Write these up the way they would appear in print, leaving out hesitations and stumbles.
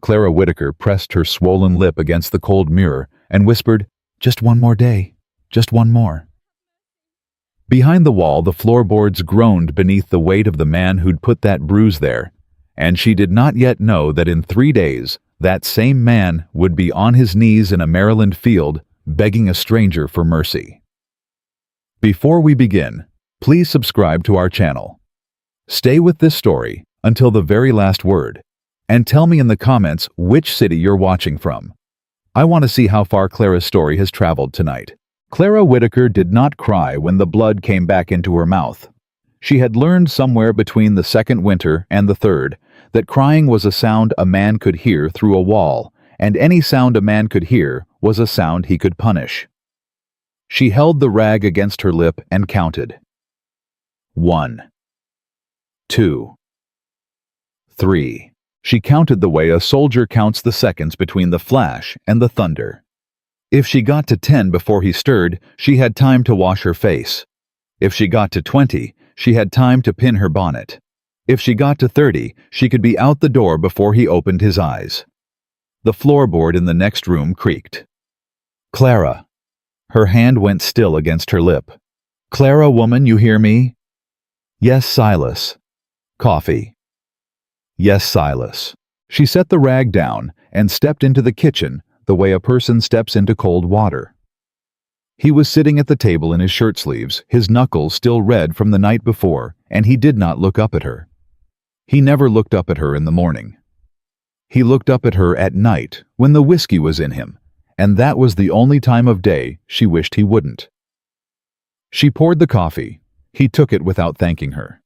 Clara Whitaker pressed her swollen lip against the cold mirror and whispered, "Just one more day. Just one more." Behind the wall, the floorboards groaned beneath the weight of the man who'd put that bruise there, and she did not yet know that in 3 days, that same man would be on his knees in a Maryland field, begging a stranger for mercy. Before we begin, please subscribe to our channel. Stay with this story until the very last word, and tell me in the comments which city you're watching from. I want to see how far Clara's story has traveled tonight. Clara Whitaker did not cry when the blood came back into her mouth. She had learned somewhere between the second winter and the third that crying was a sound a man could hear through a wall, and any sound a man could hear was a sound he could punish. She held the rag against her lip and counted. 1, 2, 3. She counted the way a soldier counts the seconds between the flash and the thunder. If she got to 10 before he stirred, she had time to wash her face. If she got to 20, she had time to pin her bonnet. If she got to 30, she could be out the door before he opened his eyes. The floorboard in the next room creaked. "Clara." Her hand went still against her lip. "Clara, woman, you hear me?" "Yes, Silas." "Coffee." "Yes, Silas." She set the rag down and stepped into the kitchen the way a person steps into cold water. He was sitting at the table in his shirt sleeves, his knuckles still red from the night before, and he did not look up at her. He never looked up at her in the morning. He looked up at her at night when the whiskey was in him, and that was the only time of day she wished he wouldn't. She poured the coffee. He took it without thanking her.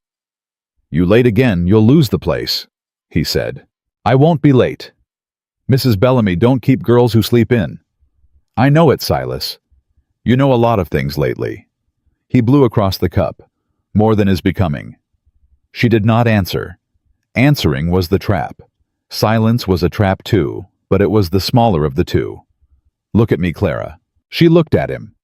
"You late again, you'll lose the place," he said. "I won't be late. Mrs. Bellamy don't keep girls who sleep in." "I know it, Silas. You know a lot of things lately." He blew across the cup, more than is becoming. She did not answer. Answering was the trap. Silence was a trap too, but it was the smaller of the two. "Look at me, Clara." She looked at him.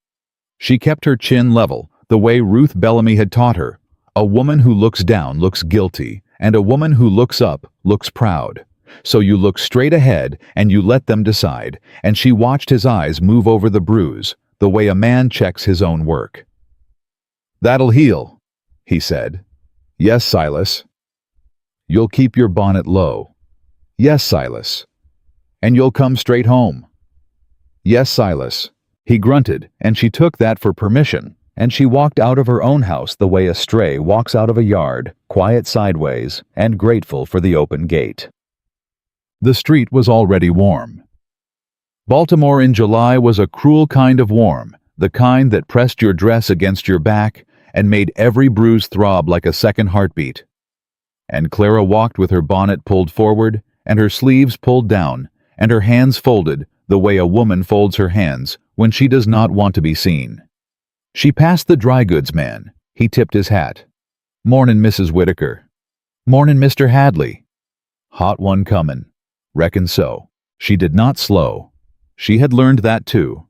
She kept her chin level, the way Ruth Bellamy had taught her. A woman who looks down looks guilty, and a woman who looks up looks proud. So you look straight ahead and you let them decide, and she watched his eyes move over the bruise, the way a man checks his own work. "That'll heal," he said. "Yes, Silas." "You'll keep your bonnet low." "Yes, Silas." "And you'll come straight home." "Yes, Silas." He grunted, and she took that for permission, and she walked out of her own house the way a stray walks out of a yard, quiet sideways, and grateful for the open gate. The street was already warm. Baltimore in July was a cruel kind of warm, the kind that pressed your dress against your back and made every bruise throb like a second heartbeat. And Clara walked with her bonnet pulled forward and her sleeves pulled down and her hands folded the way a woman folds her hands when she does not want to be seen. She passed the dry goods man. He tipped his hat. "Mornin', Mrs. Whitaker." "Mornin', Mr. Hadley." "Hot one comin'." Reckon so. She did not slow. She had learned that too.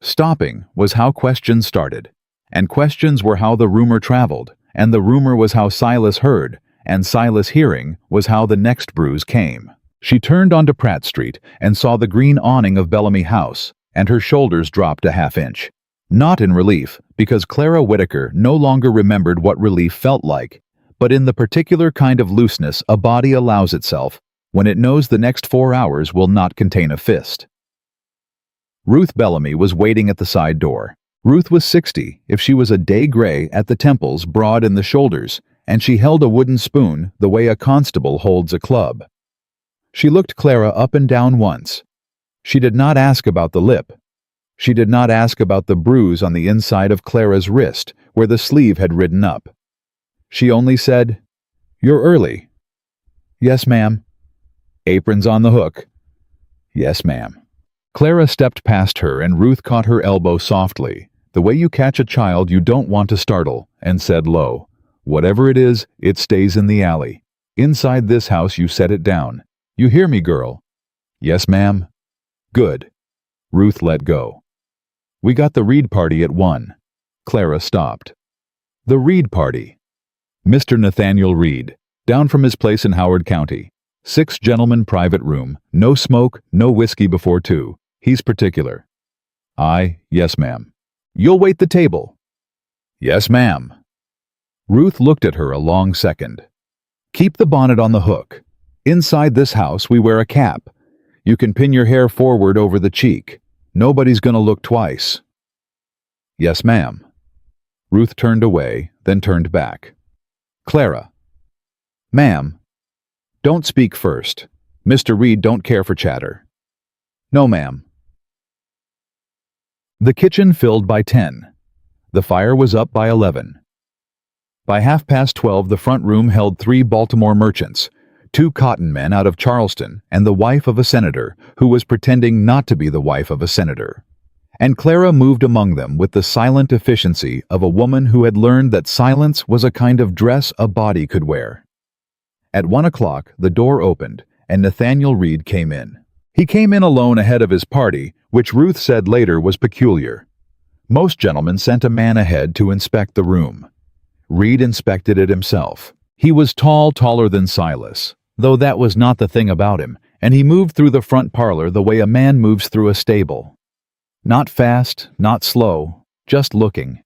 Stopping was how questions started, and questions were how the rumor traveled, and the rumor was how Silas heard, and Silas hearing was how the next bruise came. She turned onto Pratt Street and saw the green awning of Bellamy House, and her shoulders dropped a half-inch. Not in relief, because Clara Whitaker no longer remembered what relief felt like, but in the particular kind of looseness a body allows itself when it knows the next 4 hours will not contain a fist. Ruth Bellamy was waiting at the side door. Ruth was 60 if she was a day gray at the temples, broad in the shoulders, and she held a wooden spoon the way a constable holds a club. She looked Clara up and down once. She did not ask about the lip. She did not ask about the bruise on the inside of Clara's wrist where the sleeve had ridden up. She only said, "You're early." "Yes, ma'am." "Apron's on the hook." "Yes, ma'am." Clara stepped past her and Ruth caught her elbow softly, the way you catch a child you don't want to startle, and said low, "Whatever it is, it stays in the alley. Inside this house you set it down. You hear me, girl?" "Yes, ma'am." "Good." Ruth let go. "We got the Reed party at 1. Clara stopped. "The Reed party." "Mr. Nathaniel Reed, down from his place in Howard County. 6 gentlemen private room, no smoke, no whiskey before 2. He's particular. Yes, ma'am. You'll wait the table. Yes, ma'am. Ruth looked at her a long second. Keep the bonnet on the hook. Inside this house we wear a cap. You can pin your hair forward over the cheek. Nobody's gonna look twice. Yes, ma'am. Ruth turned away, then turned back. Clara. Ma'am. Don't speak first. Mr. Reed don't care for chatter. No, ma'am. The kitchen filled by 10. The fire was up by 11. By 12:30, the front room held 3 Baltimore merchants, 2 cotton men out of Charleston, and the wife of a senator, who was pretending not to be the wife of a senator. And Clara moved among them with the silent efficiency of a woman who had learned that silence was a kind of dress a body could wear. At 1 o'clock, the door opened, and Nathaniel Reed came in. He came in alone ahead of his party, which Ruth said later was peculiar. Most gentlemen sent a man ahead to inspect the room. Reed inspected it himself. He was taller than Silas, though that was not the thing about him, and he moved through the front parlor the way a man moves through a stable. Not fast, not slow, just looking.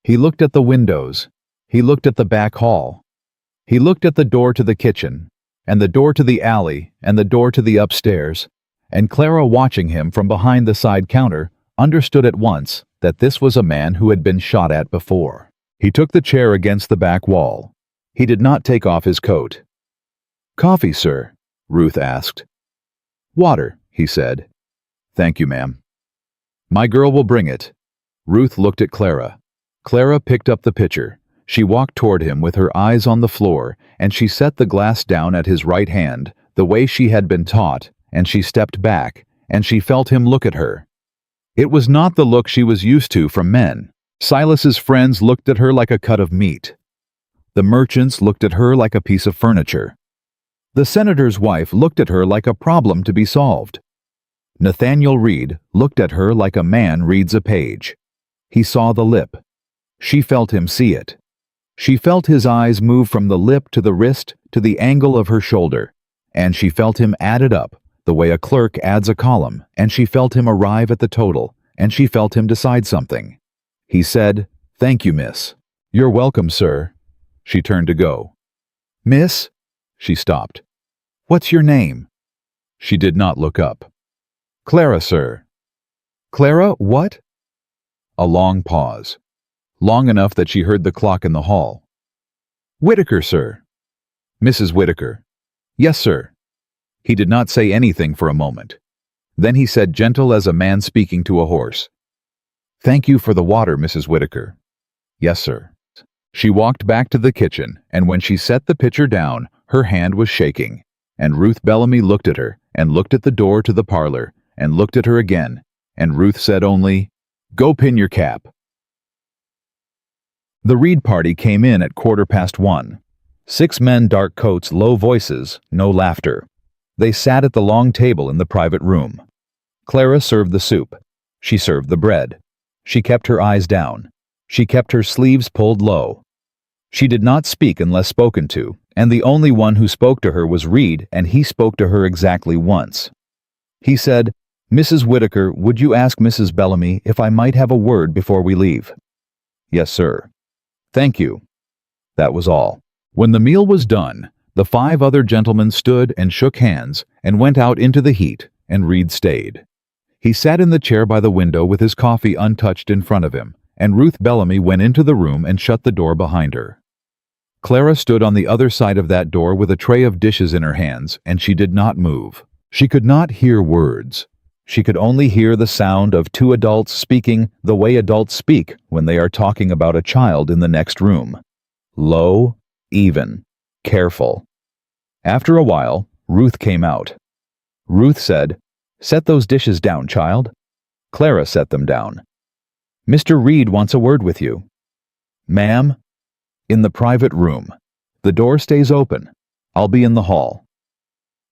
He looked at the windows. He looked at the back hall. He looked at the door to the kitchen, and the door to the alley, and the door to the upstairs, and Clara, watching him from behind the side counter, understood at once that this was a man who had been shot at before. He took the chair against the back wall. He did not take off his coat. "Coffee, sir?" Ruth asked. "Water," he said. "Thank you, ma'am." "My girl will bring it." Ruth looked at Clara. Clara picked up the pitcher. She walked toward him with her eyes on the floor, and she set the glass down at his right hand, the way she had been taught, and she stepped back, and she felt him look at her. It was not the look she was used to from men. Silas's friends looked at her like a cut of meat. The merchants looked at her like a piece of furniture. The senator's wife looked at her like a problem to be solved. Nathaniel Reed looked at her like a man reads a page. He saw the lip. She felt him see it. She felt his eyes move from the lip to the wrist to the angle of her shoulder, and she felt him add it up, the way a clerk adds a column, and she felt him arrive at the total, and she felt him decide something. He said, "Thank you, miss." "You're welcome, sir." She turned to go. "Miss?" She stopped. "What's your name?" She did not look up. "Clara, sir." "Clara what?" A long pause. Long enough that she heard the clock in the hall. "Whitaker, sir." "Mrs. Whitaker." "Yes, sir." He did not say anything for a moment. Then he said, gentle as a man speaking to a horse, "Thank you for the water, Mrs. Whitaker." "Yes, sir." She walked back to the kitchen, and when she set the pitcher down, her hand was shaking, and Ruth Bellamy looked at her, and looked at the door to the parlor, and looked at her again, and Ruth said only, "Go pin your cap." The Reed party came in at 1:15. 6 men, dark coats, low voices, no laughter. They sat at the long table in the private room. Clara served the soup. She served the bread. She kept her eyes down. She kept her sleeves pulled low. She did not speak unless spoken to, and the only one who spoke to her was Reed, and he spoke to her exactly once. He said, "Mrs. Whitaker, would you ask Mrs. Bellamy if I might have a word before we leave?" "Yes, sir." "Thank you." That was all. When the meal was done, the 5 other gentlemen stood and shook hands and went out into the heat, and Reed stayed. He sat in the chair by the window with his coffee untouched in front of him, and Ruth Bellamy went into the room and shut the door behind her. Clara stood on the other side of that door with a tray of dishes in her hands, and she did not move. She could not hear words. She could only hear the sound of 2 adults speaking the way adults speak when they are talking about a child in the next room. Low, even, careful. After a while, Ruth came out. Ruth said, "Set those dishes down, child." Clara set them down. "Mr. Reed wants a word with you." "Ma'am?" "In the private room. The door stays open. I'll be in the hall."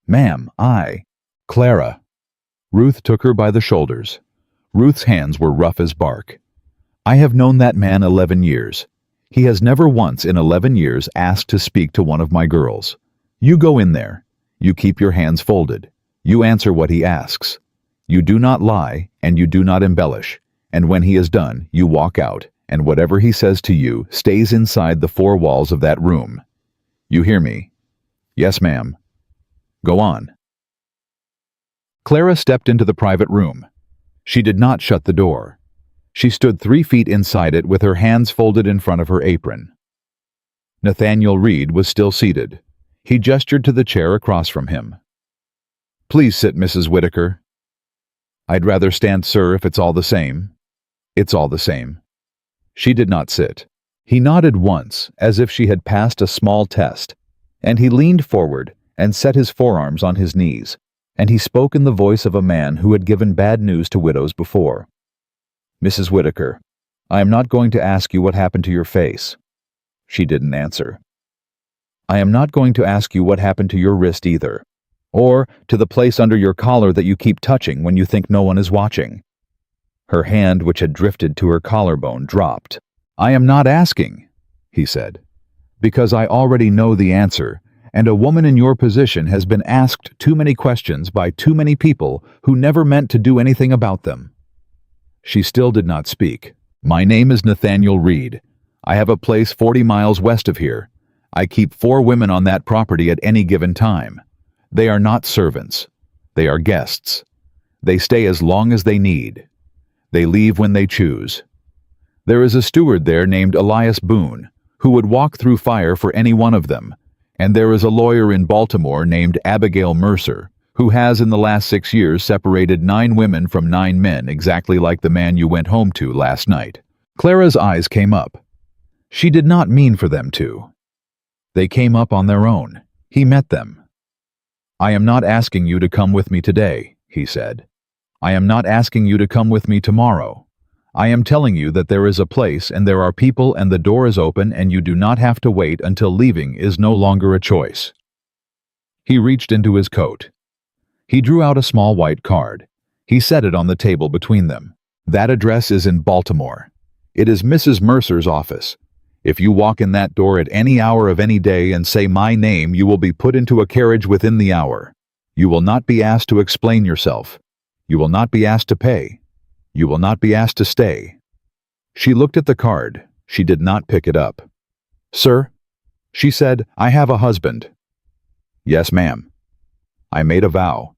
"Ma'am, Clara." Ruth took her by the shoulders. Ruth's hands were rough as bark. "I have known that man 11 years. He has never once in 11 years asked to speak to one of my girls. You go in there. You keep your hands folded. You answer what he asks. You do not lie, and you do not embellish. And when he is done, you walk out, and whatever he says to you stays inside the four walls of that room. You hear me? Yes, ma'am. Go on. Clara stepped into the private room. She did not shut the door. She stood 3 feet inside it with her hands folded in front of her apron. Nathaniel Reed was still seated. He gestured to the chair across from him. Please sit, Mrs. Whitaker. I'd rather stand, sir, if it's all the same. It's all the same. She did not sit. He nodded once, as if she had passed a small test, and he leaned forward and set his forearms on his knees, and he spoke in the voice of a man who had given bad news to widows before. Mrs. Whitaker, I am not going to ask you what happened to your face. She didn't answer. I am not going to ask you what happened to your wrist either, or to the place under your collar that you keep touching when you think no one is watching. Her hand, which had drifted to her collarbone, dropped. I am not asking, he said, because I already know the answer, and a woman in your position has been asked too many questions by too many people who never meant to do anything about them. She still did not speak. My name is Nathaniel Reed. I have a place 40 miles west of here. I keep 4 women on that property at any given time. They are not servants. They are guests. They stay as long as they need. They leave when they choose. There is a steward there named Elias Boone, who would walk through fire for any one of them, and there is a lawyer in Baltimore named Abigail Mercer, who has in the last 6 years separated 9 women from 9 men, exactly like the man you went home to last night. Clara's eyes came up. She did not mean for them to. They came up on their own. He met them. I am not asking you to come with me today, he said. I am not asking you to come with me tomorrow. I am telling you that there is a place and there are people and the door is open and you do not have to wait until leaving is no longer a choice. He reached into his coat. He drew out a small white card. He set it on the table between them. That address is in Baltimore. It is Mrs. Mercer's office. If you walk in that door at any hour of any day and say my name, you will be put into a carriage within the hour. You will not be asked to explain yourself. You will not be asked to pay. You will not be asked to stay. She looked at the card. She did not pick it up. Sir, she said, I have a husband. Yes, ma'am. I made a vow.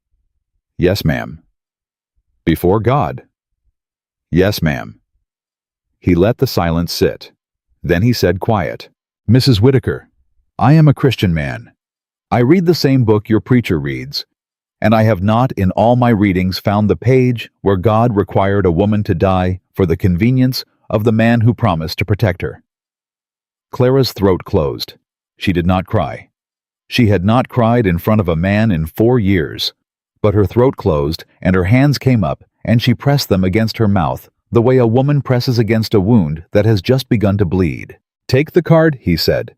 Yes, ma'am. Before God. Yes, ma'am. He let the silence sit. Then he said quiet, Mrs. Whitaker, I am a Christian man. I read the same book your preacher reads, and I have not in all my readings found the page where God required a woman to die for the convenience of the man who promised to protect her. Clara's throat closed. She did not cry. She had not cried in front of a man in 4 years, but her throat closed and her hands came up and she pressed them against her mouth the way a woman presses against a wound that has just begun to bleed. Take the card, he said.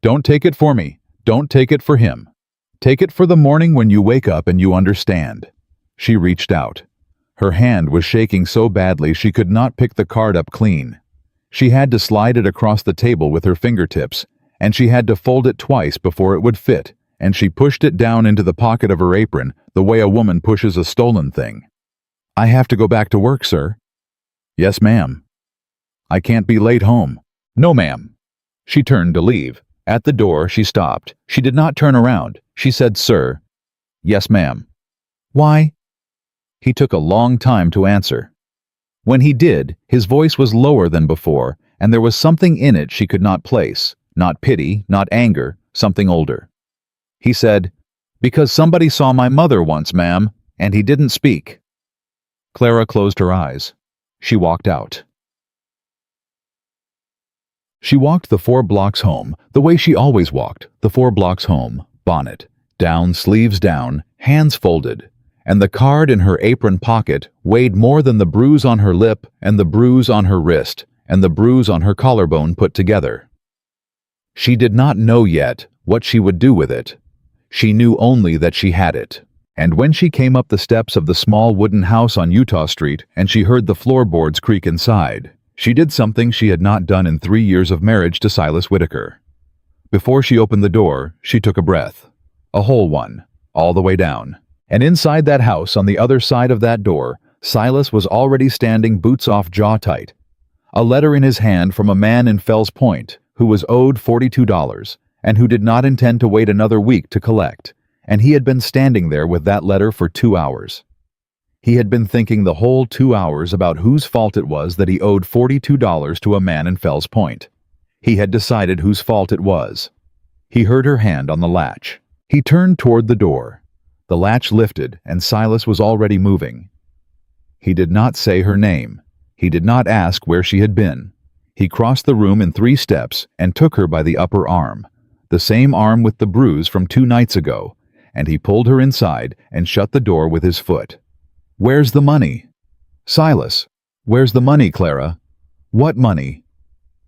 Don't take it for me. Don't take it for him. Take it for the morning when you wake up and you understand. She reached out. Her hand was shaking so badly she could not pick the card up clean. She had to slide it across the table with her fingertips, and she had to fold it twice before it would fit, and she pushed it down into the pocket of her apron the way a woman pushes a stolen thing. I have to go back to work, sir. Yes, ma'am. I can't be late home. No, ma'am. She turned to leave. At the door, she stopped. She did not turn around. She said, Sir. Yes, ma'am. Why? He took a long time to answer. When he did, his voice was lower than before, and there was something in it she could not place. Not pity, not anger, something older. He said, Because somebody saw my mother once, ma'am, and he didn't speak. Clara closed her eyes. She walked out. She walked the 4 blocks home, the way she always walked, the 4 blocks home, bonnet down, sleeves down, hands folded, and the card in her apron pocket weighed more than the bruise on her lip and the bruise on her wrist and the bruise on her collarbone put together. She did not know yet what she would do with it. She knew only that she had it. And when she came up the steps of the small wooden house on Utah Street and she heard the floorboards creak inside, she did something she had not done in 3 years of marriage to Silas Whitaker. Before she opened the door, she took a breath, a whole one, all the way down. And inside that house, on the other side of that door, Silas was already standing boots off, jaw tight. A letter in his hand from a man in Fells Point who was owed $42 and who did not intend to wait another week to collect, and he had been standing there with that letter for 2 hours. He had been thinking the whole 2 hours about whose fault it was that he owed $42 to a man in Fells Point. He had decided whose fault it was. He heard her hand on the latch. He turned toward the door. The latch lifted, and Silas was already moving. He did not say her name. He did not ask where she had been. He crossed the room in 3 steps and took her by the upper arm, the same arm with the bruise from 2 nights ago, and he pulled her inside and shut the door with his foot. "Where's the money?" "Silas, where's the money, Clara?" "What money?"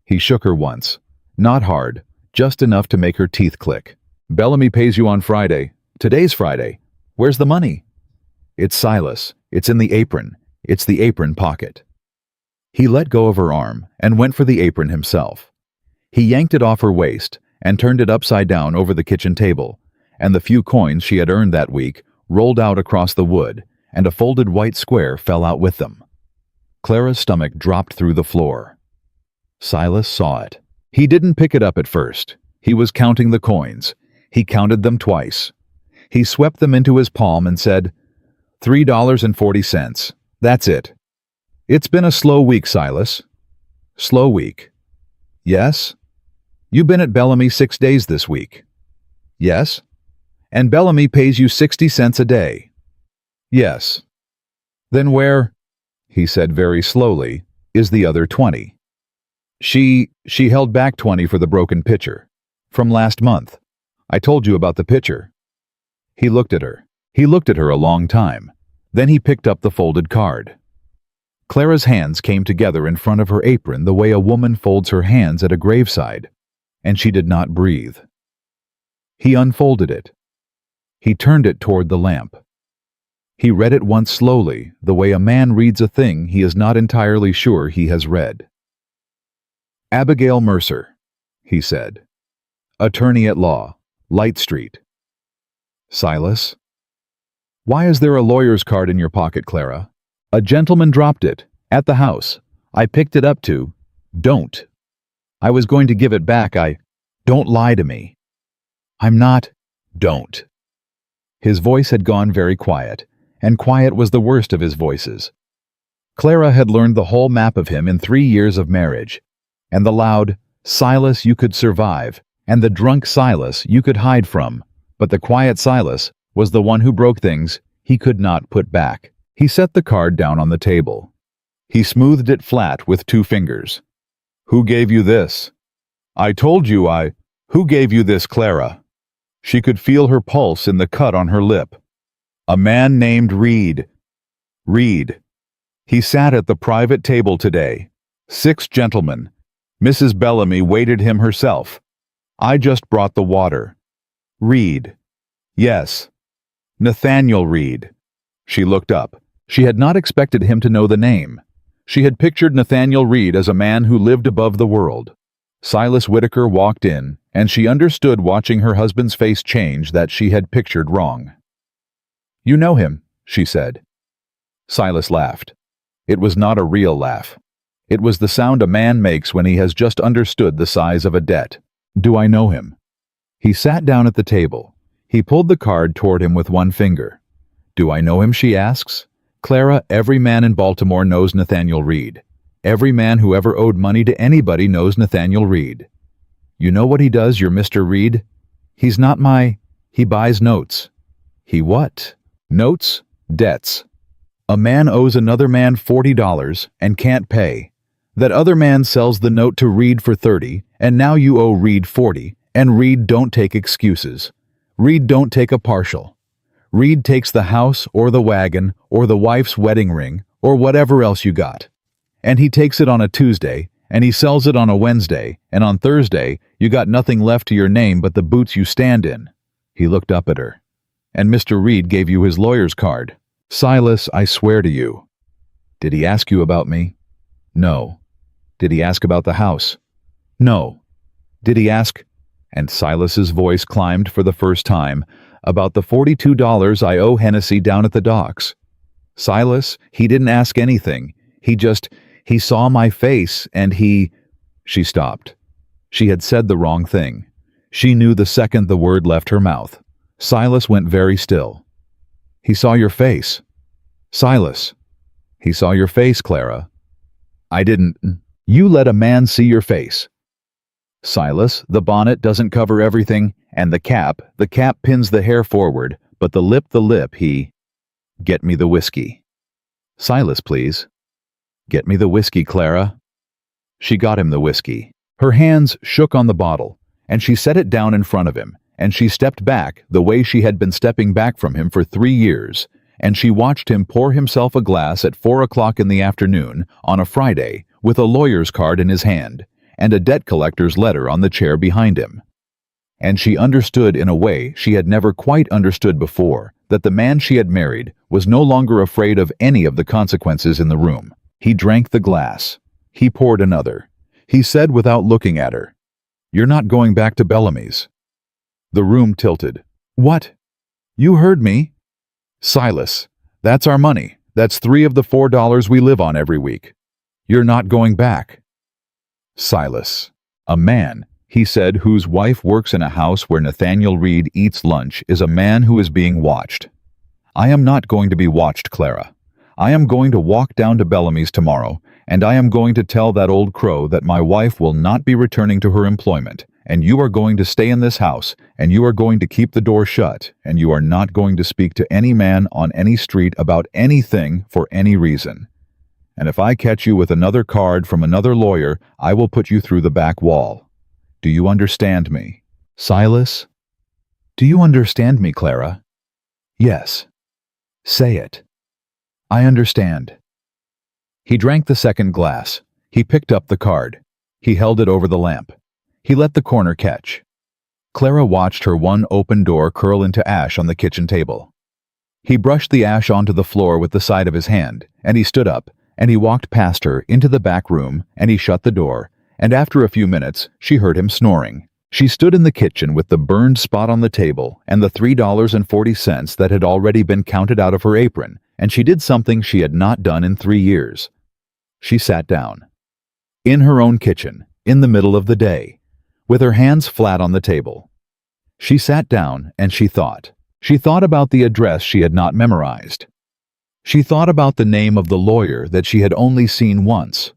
He shook her once. Not hard, just enough to make her teeth click. "Bellamy pays you on Friday. Today's Friday. Where's the money?" "It's Silas. It's in the apron. It's the apron pocket." He let go of her arm and went for the apron himself. He yanked it off her waist and turned it upside down over the kitchen table, and the few coins she had earned that week rolled out across the wood, and a folded white square fell out with them. Clara's stomach dropped through the floor. Silas saw it. He didn't pick it up at first. He was counting the coins. He counted them twice. He swept them into his palm and said, $3.40. That's it. "It's been a slow week, Silas." "Slow week?" "Yes." "You been at Bellamy 6 days this week?" "Yes." "And Bellamy pays you 60 cents a day?" "Yes." "Then where," he said very slowly, "is the other 20? She held back 20 for the broken pitcher. From last month. I told you about the pitcher." He looked at her. He looked at her a long time. Then he picked up the folded card. Clara's hands came together in front of her apron the way a woman folds her hands at a graveside, and she did not breathe. He unfolded it. He turned it toward the lamp. He read it once slowly, the way a man reads a thing he is not entirely sure he has read. "Abigail Mercer," he said. "Attorney at law, Light Street." "Silas?" "Why is there a lawyer's card in your pocket, Clara?" "A gentleman dropped it, at the house. I picked it up to—" "Don't. I was going to give it back. Don't lie to me." "I'm not—" "Don't." His voice had gone very quiet, and quiet was the worst of his voices. Clara had learned the whole map of him in 3 years of marriage, and the loud Silas you could survive, and the drunk Silas you could hide from, but the quiet Silas was the one who broke things he could not put back. He set the card down on the table. He smoothed it flat with 2 fingers. "Who gave you this?" "I told you Who gave you this, Clara?" She could feel her pulse in the cut on her lip. "A man named Reed." "Reed. He sat at the private table today. 6 gentlemen. Mrs. Bellamy waited him herself. I just brought the water." "Reed." "Yes. Nathaniel Reed." She looked up. She had not expected him to know the name. She had pictured Nathaniel Reed as a man who lived above the world. Silas Whitaker walked in, and she understood watching her husband's face change that she had pictured wrong. "You know him," she said. Silas laughed. It was not a real laugh. It was the sound a man makes when he has just understood the size of a debt. "Do I know him?" He sat down at the table. He pulled the card toward him with 1 finger. "Do I know him?" she asks. "Clara, every man in Baltimore knows Nathaniel Reed. Every man who ever owed money to anybody knows Nathaniel Reed. You know what he does, your Mr. Reed? He's not he buys notes." "He what?" "Notes, debts. A man owes another man $40 and can't pay. That other man sells the note to Reed for 30, and now you owe Reed 40, and Reed don't take excuses. Reed don't take a partial. Reed takes the house or the wagon or the wife's wedding ring or whatever else you got. And he takes it on a Tuesday, and he sells it on a Wednesday, and on Thursday you got nothing left to your name but the boots you stand in." He looked up at her. "And Mr. Reed gave you his lawyer's card." "Silas, I swear to you." "Did he ask you about me?" "No." "Did he ask about the house?" "No." "Did he ask—" and Silas's voice climbed for the first time, About the $42 I owe Hennessy down at the docks. Silas, he didn't ask anything. He saw my face and he—" She stopped. She had said the wrong thing. She knew the second the word left her mouth. Silas went very still. "He saw your face." "Silas." "He saw your face, Clara." "I didn't." "You let a man see your face." "Silas, the bonnet doesn't cover everything, and the cap pins the hair forward, but the lip, he—" "Get me the whiskey." "Silas, please." "Get me the whiskey, Clara." She got him the whiskey. Her hands shook on the bottle, and she set it down in front of him, and she stepped back the way she had been stepping back from him for 3 years, and she watched him pour himself a glass at 4 o'clock in the afternoon on a Friday with a lawyer's card in his hand and a debt collector's letter on the chair behind him. And she understood in a way she had never quite understood before that the man she had married was no longer afraid of any of the consequences in the room. He drank the glass. He poured another. He said without looking at her, "You're not going back to Bellamy's." The room tilted. "What? You heard me." "Silas, that's our money. That's 3 of the $4 we live on every week. You're not going back." Silas, a man, he said, whose wife works in a house where Nathaniel Reed eats lunch, is a man who is being watched. "I am not going to be watched, Clara. I am going to walk down to Bellamy's tomorrow, and I am going to tell that old crow that my wife will not be returning to her employment, and you are going to stay in this house, and you are going to keep the door shut, and you are not going to speak to any man on any street about anything for any reason. And if I catch you with another card from another lawyer, I will put you through the back wall. Do you understand me?" "Silas? Do you understand me, Clara?" "Yes." "Say it." "I understand." He drank the second glass. He picked up the card. He held it over the lamp. He let the corner catch. Clara watched her one open door curl into ash on the kitchen table. He brushed the ash onto the floor with the side of his hand, and he stood up, and he walked past her into the back room, and he shut the door, and after a few minutes, she heard him snoring. She stood in the kitchen with the burned spot on the table and the $3.40 that had already been counted out of her apron, and she did something she had not done in 3 years. She sat down. In her own kitchen, in the middle of the day, with her hands flat on the table. She sat down and she thought. She thought about the address she had not memorized. She thought about the name of the lawyer that she had only seen once.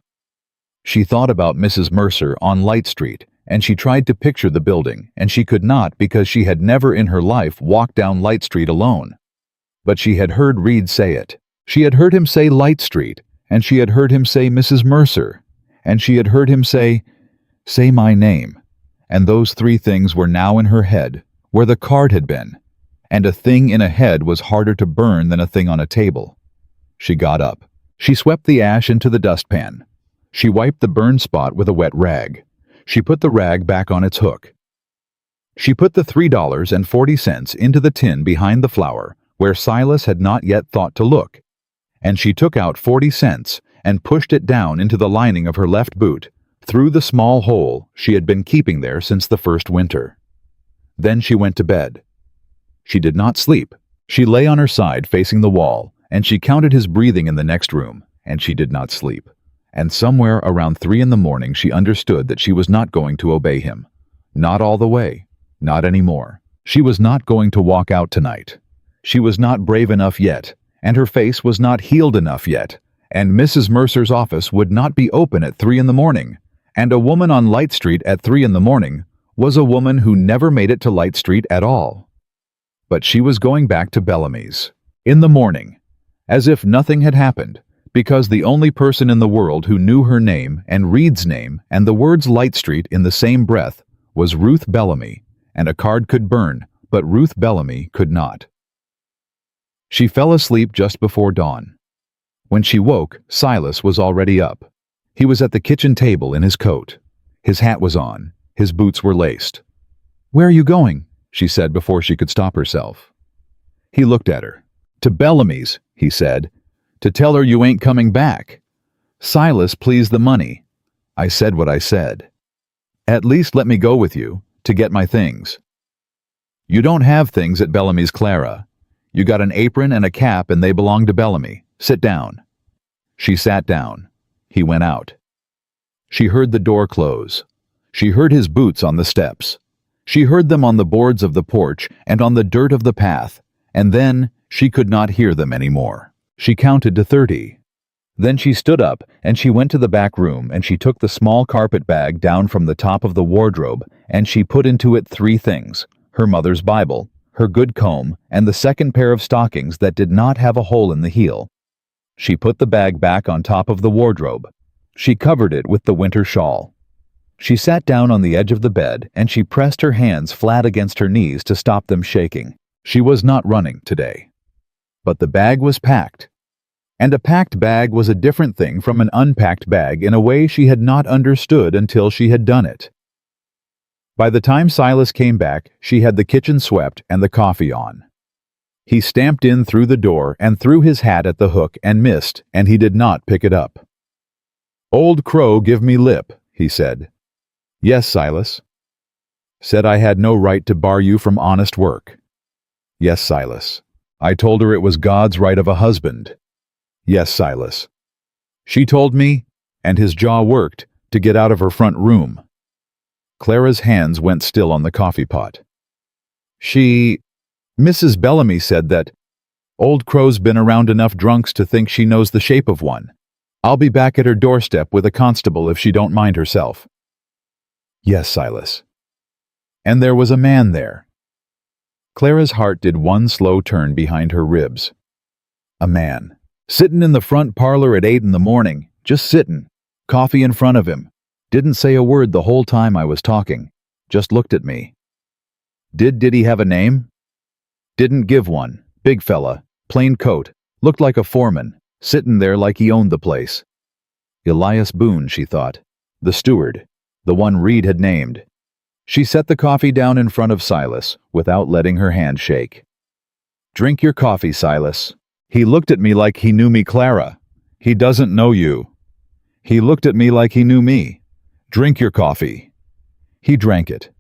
She thought about Mrs. Mercer on Light Street, and she tried to picture the building, and she could not because she had never in her life walked down Light Street alone. But she had heard Reed say it. She had heard him say Light Street, and she had heard him say Mrs. Mercer, and she had heard him say my name. And those 3 things were now in her head, where the card had been. And a thing in a head was harder to burn than a thing on a table. She got up. She swept the ash into the dustpan. She wiped the burned spot with a wet rag. She put the rag back on its hook. She put the $3.40 into the tin behind the flour, where Silas had not yet thought to look. And she took out 40 cents and pushed it down into the lining of her left boot, through the small hole she had been keeping there since the first winter. Then she went to bed. She did not sleep. She lay on her side facing the wall, and she counted his breathing in the next room, and she did not sleep. And somewhere around 3 in the morning she understood that she was not going to obey him. Not all the way. Not anymore. She was not going to walk out tonight. She was not brave enough yet, and her face was not healed enough yet, and Mrs. Mercer's office would not be open at 3 in the morning, and a woman on Light Street at 3 in the morning was a woman who never made it to Light Street at all. But she was going back to Bellamy's. In the morning. As if nothing had happened, because the only person in the world who knew her name and Reed's name and the words Light Street in the same breath was Ruth Bellamy, and a card could burn, but Ruth Bellamy could not. She fell asleep just before dawn. When she woke, Silas was already up. He was at the kitchen table in his coat. His hat was on. His boots were laced. "Where are you going?" she said before she could stop herself. He looked at her. "To Bellamy's," he said. "To tell her you ain't coming back." "Silas, please, the money." "I said what I said." "At least let me go with you, to get my things." You don't have things at Bellamy's, Clara. You got an apron and a cap and they belong to Bellamy. Sit down." She sat down. He went out. She heard the door close. She heard his boots on the steps. She heard them on the boards of the porch and on the dirt of the path, and then she could not hear them anymore. She counted to 30. Then she stood up and she went to the back room and she took the small carpet bag down from the top of the wardrobe and she put into it 3 things: her mother's Bible, her good comb, and the second pair of stockings that did not have a hole in the heel. She put the bag back on top of the wardrobe. She covered it with the winter shawl. She sat down on the edge of the bed and she pressed her hands flat against her knees to stop them shaking. She was not running today. But the bag was packed. And a packed bag was a different thing from an unpacked bag in a way she had not understood until she had done it. By the time Silas came back, she had the kitchen swept and the coffee on. He stamped in through the door and threw his hat at the hook and missed, and he did not pick it up. "Old Crow give me lip," he said. "Yes, Silas." "Said I had no right to bar you from honest work." "Yes, Silas." "I told her it was God's right of a husband." "Yes, Silas." "She told me," and his jaw worked, "to get out of her front room." Clara's hands went still on the coffee pot. Mrs. Bellamy said that Old Crow's been around enough drunks to think she knows the shape of one. I'll be back at her doorstep with a constable if she don't mind herself." "Yes, Silas." "And there was a man there." Clara's heart did one slow turn behind her ribs. A man. Sittin' in the front parlor at 8 in the morning, just sittin', coffee in front of him. Didn't say a word the whole time I was talking. Just looked at me. Did he have a name? Didn't give one. Big fella, plain coat, looked like a foreman, sittin' there like he owned the place. Elias Boone, she thought. The steward, the one Reed had named. She set the coffee down in front of Silas, without letting her hand shake. "Drink your coffee, Silas." "He looked at me like he knew me, Clara." "He doesn't know you." "He looked at me like he knew me." "Drink your coffee." He drank it.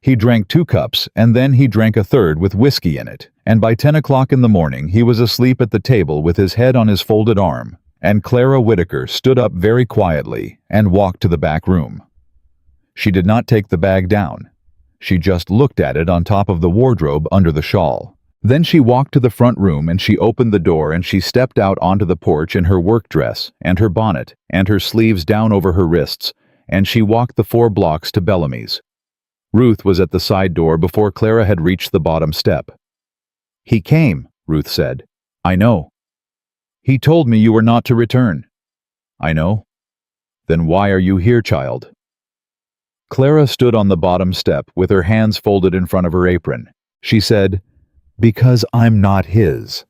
He drank 2 cups, and then he drank a third with whiskey in it, and by 10 o'clock in the morning he was asleep at the table with his head on his folded arm, and Clara Whitaker stood up very quietly and walked to the back room. She did not take the bag down. She just looked at it on top of the wardrobe under the shawl. Then she walked to the front room and she opened the door and she stepped out onto the porch in her work dress and her bonnet and her sleeves down over her wrists, and she walked the 4 blocks to Bellamy's. Ruth was at the side door before Clara had reached the bottom step. "He came," Ruth said. "I know." "He told me you were not to return." "I know." "Then why are you here, child?" Clara stood on the bottom step with her hands folded in front of her apron. She said, "Because I'm not his."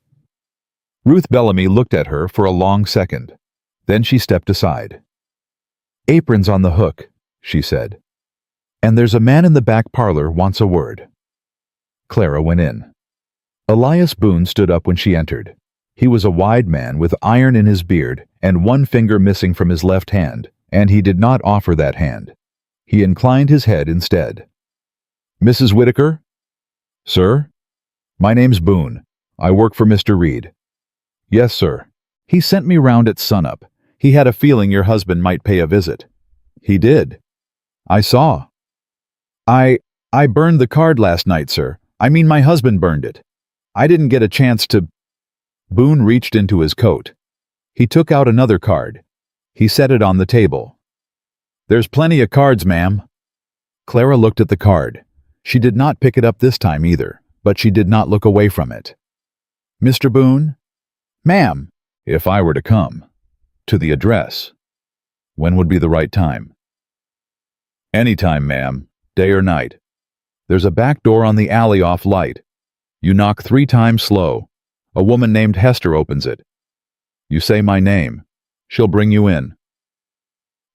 Ruth Bellamy looked at her for a long second. Then she stepped aside. "Apron's on the hook," she said. "And there's a man in the back parlor wants a word." Clara went in. Elias Boone stood up when she entered. He was a wide man with iron in his beard and 1 finger missing from his left hand, and he did not offer that hand. He inclined his head instead. "Mrs. Whitaker?" "Sir?" "My name's Boone. I work for Mr. Reed." "Yes, sir. He sent me round at sunup. He had a feeling your husband might pay a visit." "He did." "I saw." I burned the card last night, sir. I mean, my husband burned it. I didn't get a chance to—" Boone reached into his coat. He took out another card. He set it on the table. "There's plenty of cards, ma'am." Clara looked at the card. She did not pick it up this time either, but she did not look away from it. "Mr. Boone?" "Ma'am." "If I were to come." "To the address." "When would be the right time?" "Any time, ma'am. Day or night. There's a back door on the alley off light. You knock 3 times slow. A woman named Hester opens it. You say my name. She'll bring you in.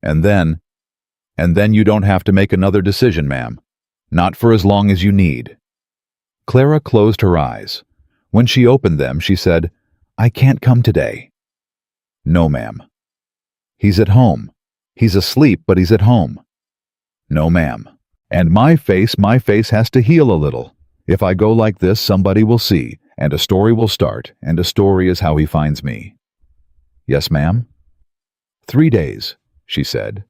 And then you don't have to make another decision, ma'am. Not for as long as you need." Clara closed her eyes. When she opened them, she said, "I can't come today." "No, ma'am." "He's at home. He's asleep, but he's at home." "No, ma'am. And my face has to heal a little. If I go like this, somebody will see, and a story will start, and a story is how he finds me. Yes, ma'am? 3 days, she said.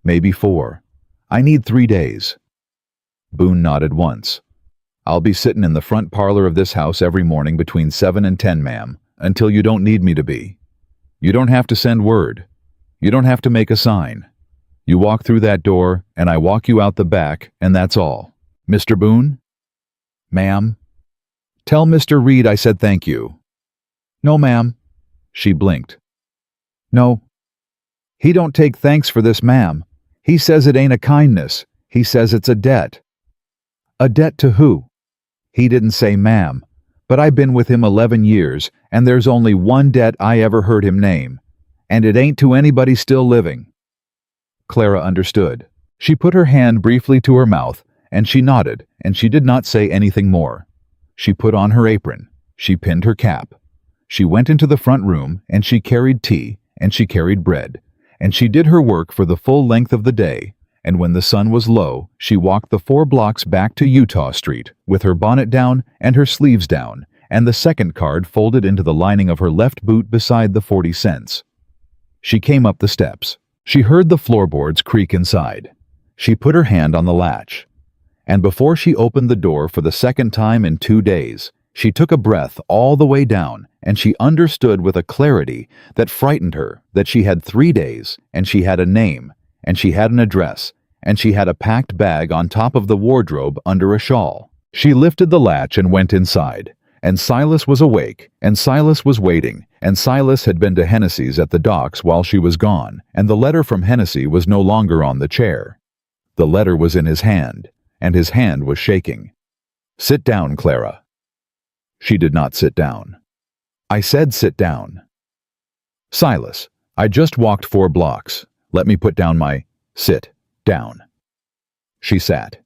Maybe 4. I need 3 days. Boone nodded once. I'll be sittin' in the front parlor of this house every morning between 7 and 10, ma'am, until you don't need me to be. You don't have to send word. You don't have to make a sign. You walk through that door, and I walk you out the back, and that's all. Mr. Boone? Ma'am? Tell Mr. Reed I said thank you. No, ma'am. She blinked. No. He don't take thanks for this, ma'am. He says it ain't a kindness. He says it's a debt. A debt to who? He didn't say, ma'am, but I've been with him 11 years, and there's only one debt I ever heard him name, and it ain't to anybody still living. Clara understood. She put her hand briefly to her mouth, and she nodded, and she did not say anything more. She put on her apron. She pinned her cap. She went into the front room, and she carried tea, and she carried bread, and she did her work for the full length of the day, and when the sun was low, she walked the 4 blocks back to Utah Street, with her bonnet down and her sleeves down, and the second card folded into the lining of her left boot beside the 40 cents. She came up the steps. She heard the floorboards creak inside. She put her hand on the latch. And before she opened the door for the second time in 2 days, she took a breath all the way down, and she understood with a clarity that frightened her that she had 3 days, and she had a name, and she had an address, and she had a packed bag on top of the wardrobe under a shawl. She lifted the latch and went inside, and Silas was awake, and Silas was waiting, and Silas had been to Hennessy's at the docks while she was gone, and the letter from Hennessy was no longer on the chair. The letter was in his hand, and his hand was shaking. Sit down, Clara. She did not sit down. I said sit down. Silas, I just walked 4 blocks. Let me put down my sit down. She sat.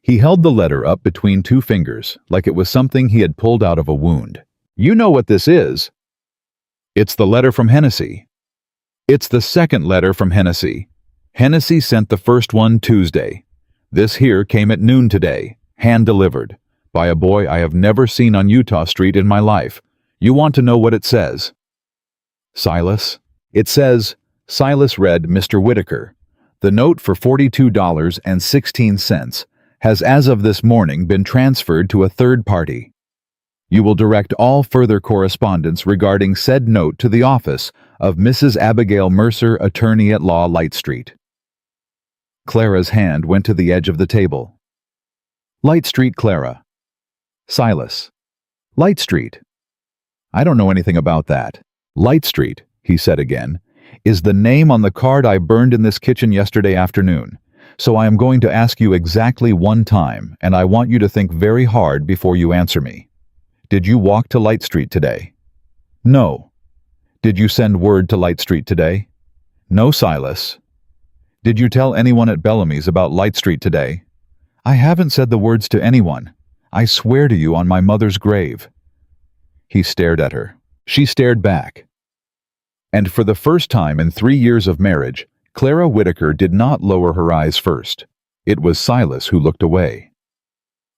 He held the letter up between 2 fingers, like it was something he had pulled out of a wound. You know what this is? It's the letter from Hennessy. It's the second letter from Hennessy. Hennessy sent the first one Tuesday. This here came at noon today, hand-delivered, by a boy I have never seen on Utah Street in my life. You want to know what it says? Silas? It says, Silas read Mr. Whitaker. The note for $42.16 has as of this morning been transferred to a third party. You will direct all further correspondence regarding said note to the office of Mrs. Abigail Mercer, attorney at law, Light Street. Clara's hand went to the edge of the table. Light Street, Clara. Silas. Light Street. I don't know anything about that. Light Street, he said again, is the name on the card I burned in this kitchen yesterday afternoon. So I am going to ask you exactly one time, and I want you to think very hard before you answer me. Did you walk to Light Street today? No. Did you send word to Light Street today? No, Silas. Did you tell anyone at Bellamy's about Light Street today? I haven't said the words to anyone. I swear to you on my mother's grave. He stared at her. She stared back. And for the first time in 3 years of marriage, Clara Whitaker did not lower her eyes first. It was Silas who looked away.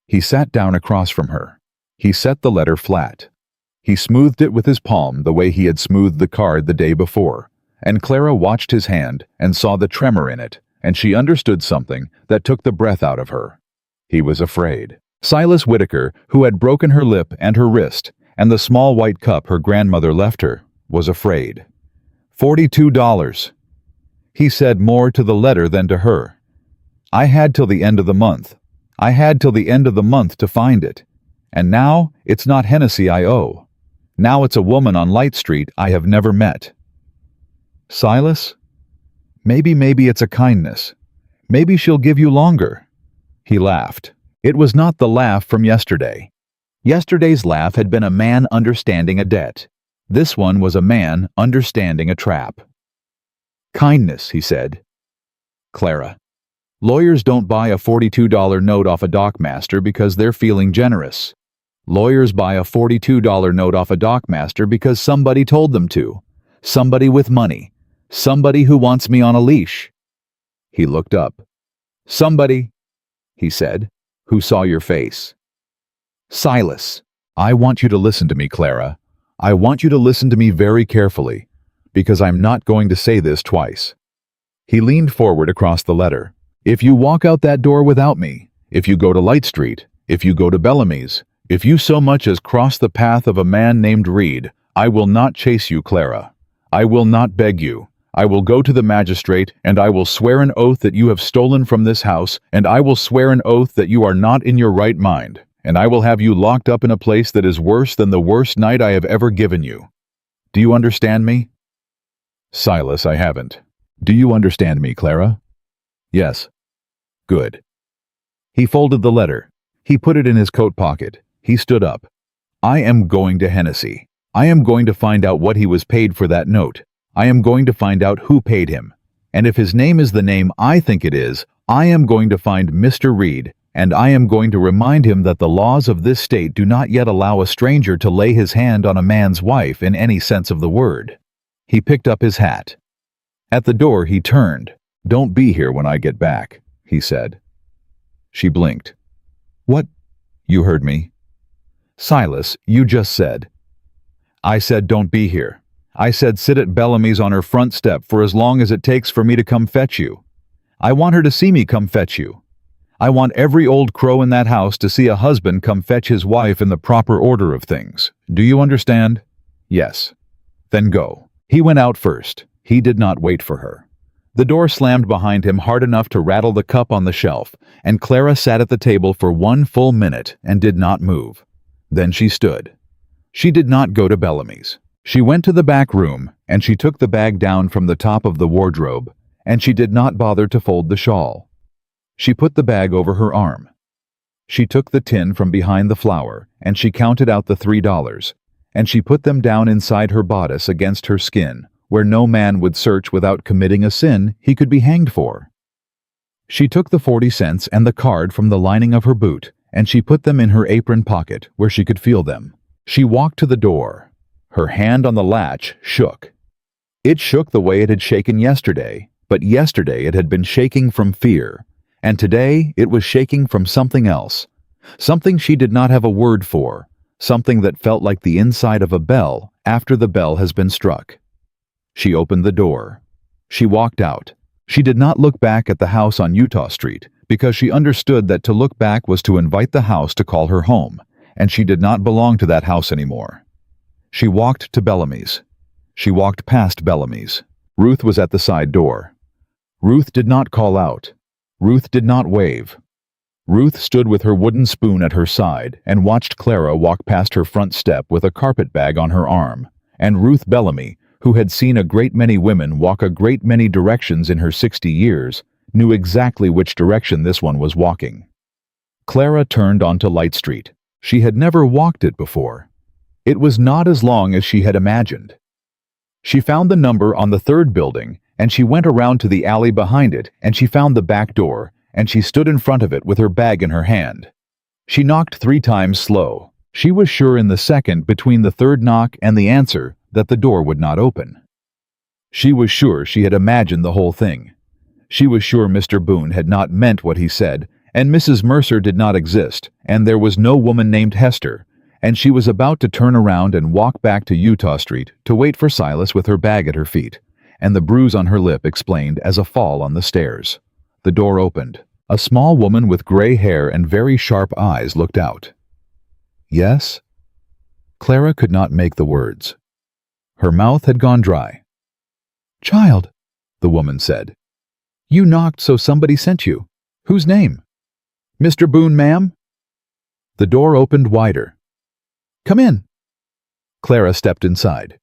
He sat down across from her. He set the letter flat. He smoothed it with his palm the way he had smoothed the card the day before, and Clara watched his hand and saw the tremor in it, and she understood something that took the breath out of her. He was afraid. Silas Whitaker, who had broken her lip and her wrist, and the small white cup her grandmother left her, was afraid. $42. He said more to the letter than to her. I had till the end of the month. I had till the end of the month to find it. And now it's not Hennessy I owe. Now it's a woman on Light Street I have never met. Silas? Maybe it's a kindness. Maybe she'll give you longer. He laughed. It was not the laugh from yesterday. Yesterday's laugh had been a man understanding a debt. This one was a man understanding a trap. Kindness, he said. Clara. Lawyers don't buy a $42 note off a dockmaster because they're feeling generous. Lawyers buy a $42 note off a dockmaster because somebody told them to. Somebody with money. Somebody who wants me on a leash. He looked up. Somebody, he said, who saw your face. Silas, I want you to listen to me, Clara. I want you to listen to me very carefully, because I'm not going to say this twice. He leaned forward across the letter. If you walk out that door without me, if you go to Light Street, if you go to Bellamy's, if you so much as cross the path of a man named Reed, I will not chase you, Clara. I will not beg you. I will go to the magistrate, and I will swear an oath that you have stolen from this house, and I will swear an oath that you are not in your right mind, and I will have you locked up in a place that is worse than the worst night I have ever given you. Do you understand me? Silas, I haven't. Do you understand me, Clara? Yes. Good. He folded the letter. He put it in his coat pocket. He stood up. I am going to Hennessy. I am going to find out what he was paid for that note. I am going to find out who paid him. And if his name is the name I think it is, I am going to find Mr. Reed, and I am going to remind him that the laws of this state do not yet allow a stranger to lay his hand on a man's wife in any sense of the word. He picked up his hat. At the door he turned. Don't be here when I get back, he said. She blinked. What? You heard me. Silas, you just said. I said don't be here. I said sit at Bellamy's on her front step for as long as it takes for me to come fetch you. I want her to see me come fetch you. I want every old crow in that house to see a husband come fetch his wife in the proper order of things. Do you understand? Yes. Then go. He went out first. He did not wait for her. The door slammed behind him hard enough to rattle the cup on the shelf, and Clara sat at the table for 1 full minute and did not move. Then she stood. She did not go to Bellamy's. She went to the back room, and she took the bag down from the top of the wardrobe, and she did not bother to fold the shawl. She put the bag over her arm. She took the tin from behind the flour, and she counted out the $3, and she put them down inside her bodice against her skin, where no man would search without committing a sin he could be hanged for. She took the 40 cents and the card from the lining of her boot, and she put them in her apron pocket where she could feel them. She walked to the door. Her hand on the latch shook. It shook the way it had shaken yesterday, but yesterday it had been shaking from fear, and today it was shaking from something else, something she did not have a word for, something that felt like the inside of a bell after the bell has been struck. She opened the door. She walked out. She did not look back at the house on Utah Street, because she understood that to look back was to invite the house to call her home, and she did not belong to that house anymore. She walked to Bellamy's. She walked past Bellamy's. Ruth was at the side door. Ruth did not call out. Ruth did not wave. Ruth stood with her wooden spoon at her side and watched Clara walk past her front step with a carpet bag on her arm, and Ruth Bellamy, who had seen a great many women walk a great many directions in her 60 years, knew exactly which direction this one was walking. Clara turned onto Light Street. She had never walked it before. It was not as long as she had imagined. She found the number on the 3rd building, and she went around to the alley behind it, and she found the back door, and she stood in front of it with her bag in her hand. She knocked 3 times slow. She was sure in the second between the 3rd knock and the answer that the door would not open. She was sure she had imagined the whole thing. She was sure Mr. Boone had not meant what he said, and Mrs. Mercer did not exist, and there was no woman named Hester, and she was about to turn around and walk back to Utah Street to wait for Silas with her bag at her feet, and the bruise on her lip explained as a fall on the stairs. The door opened. A small woman with gray hair and very sharp eyes looked out. Yes? Clara could not make the words. Her mouth had gone dry. Child, the woman said. You knocked so somebody sent you. Whose name? Mr. Boone, ma'am? The door opened wider. Come in. Clara stepped inside.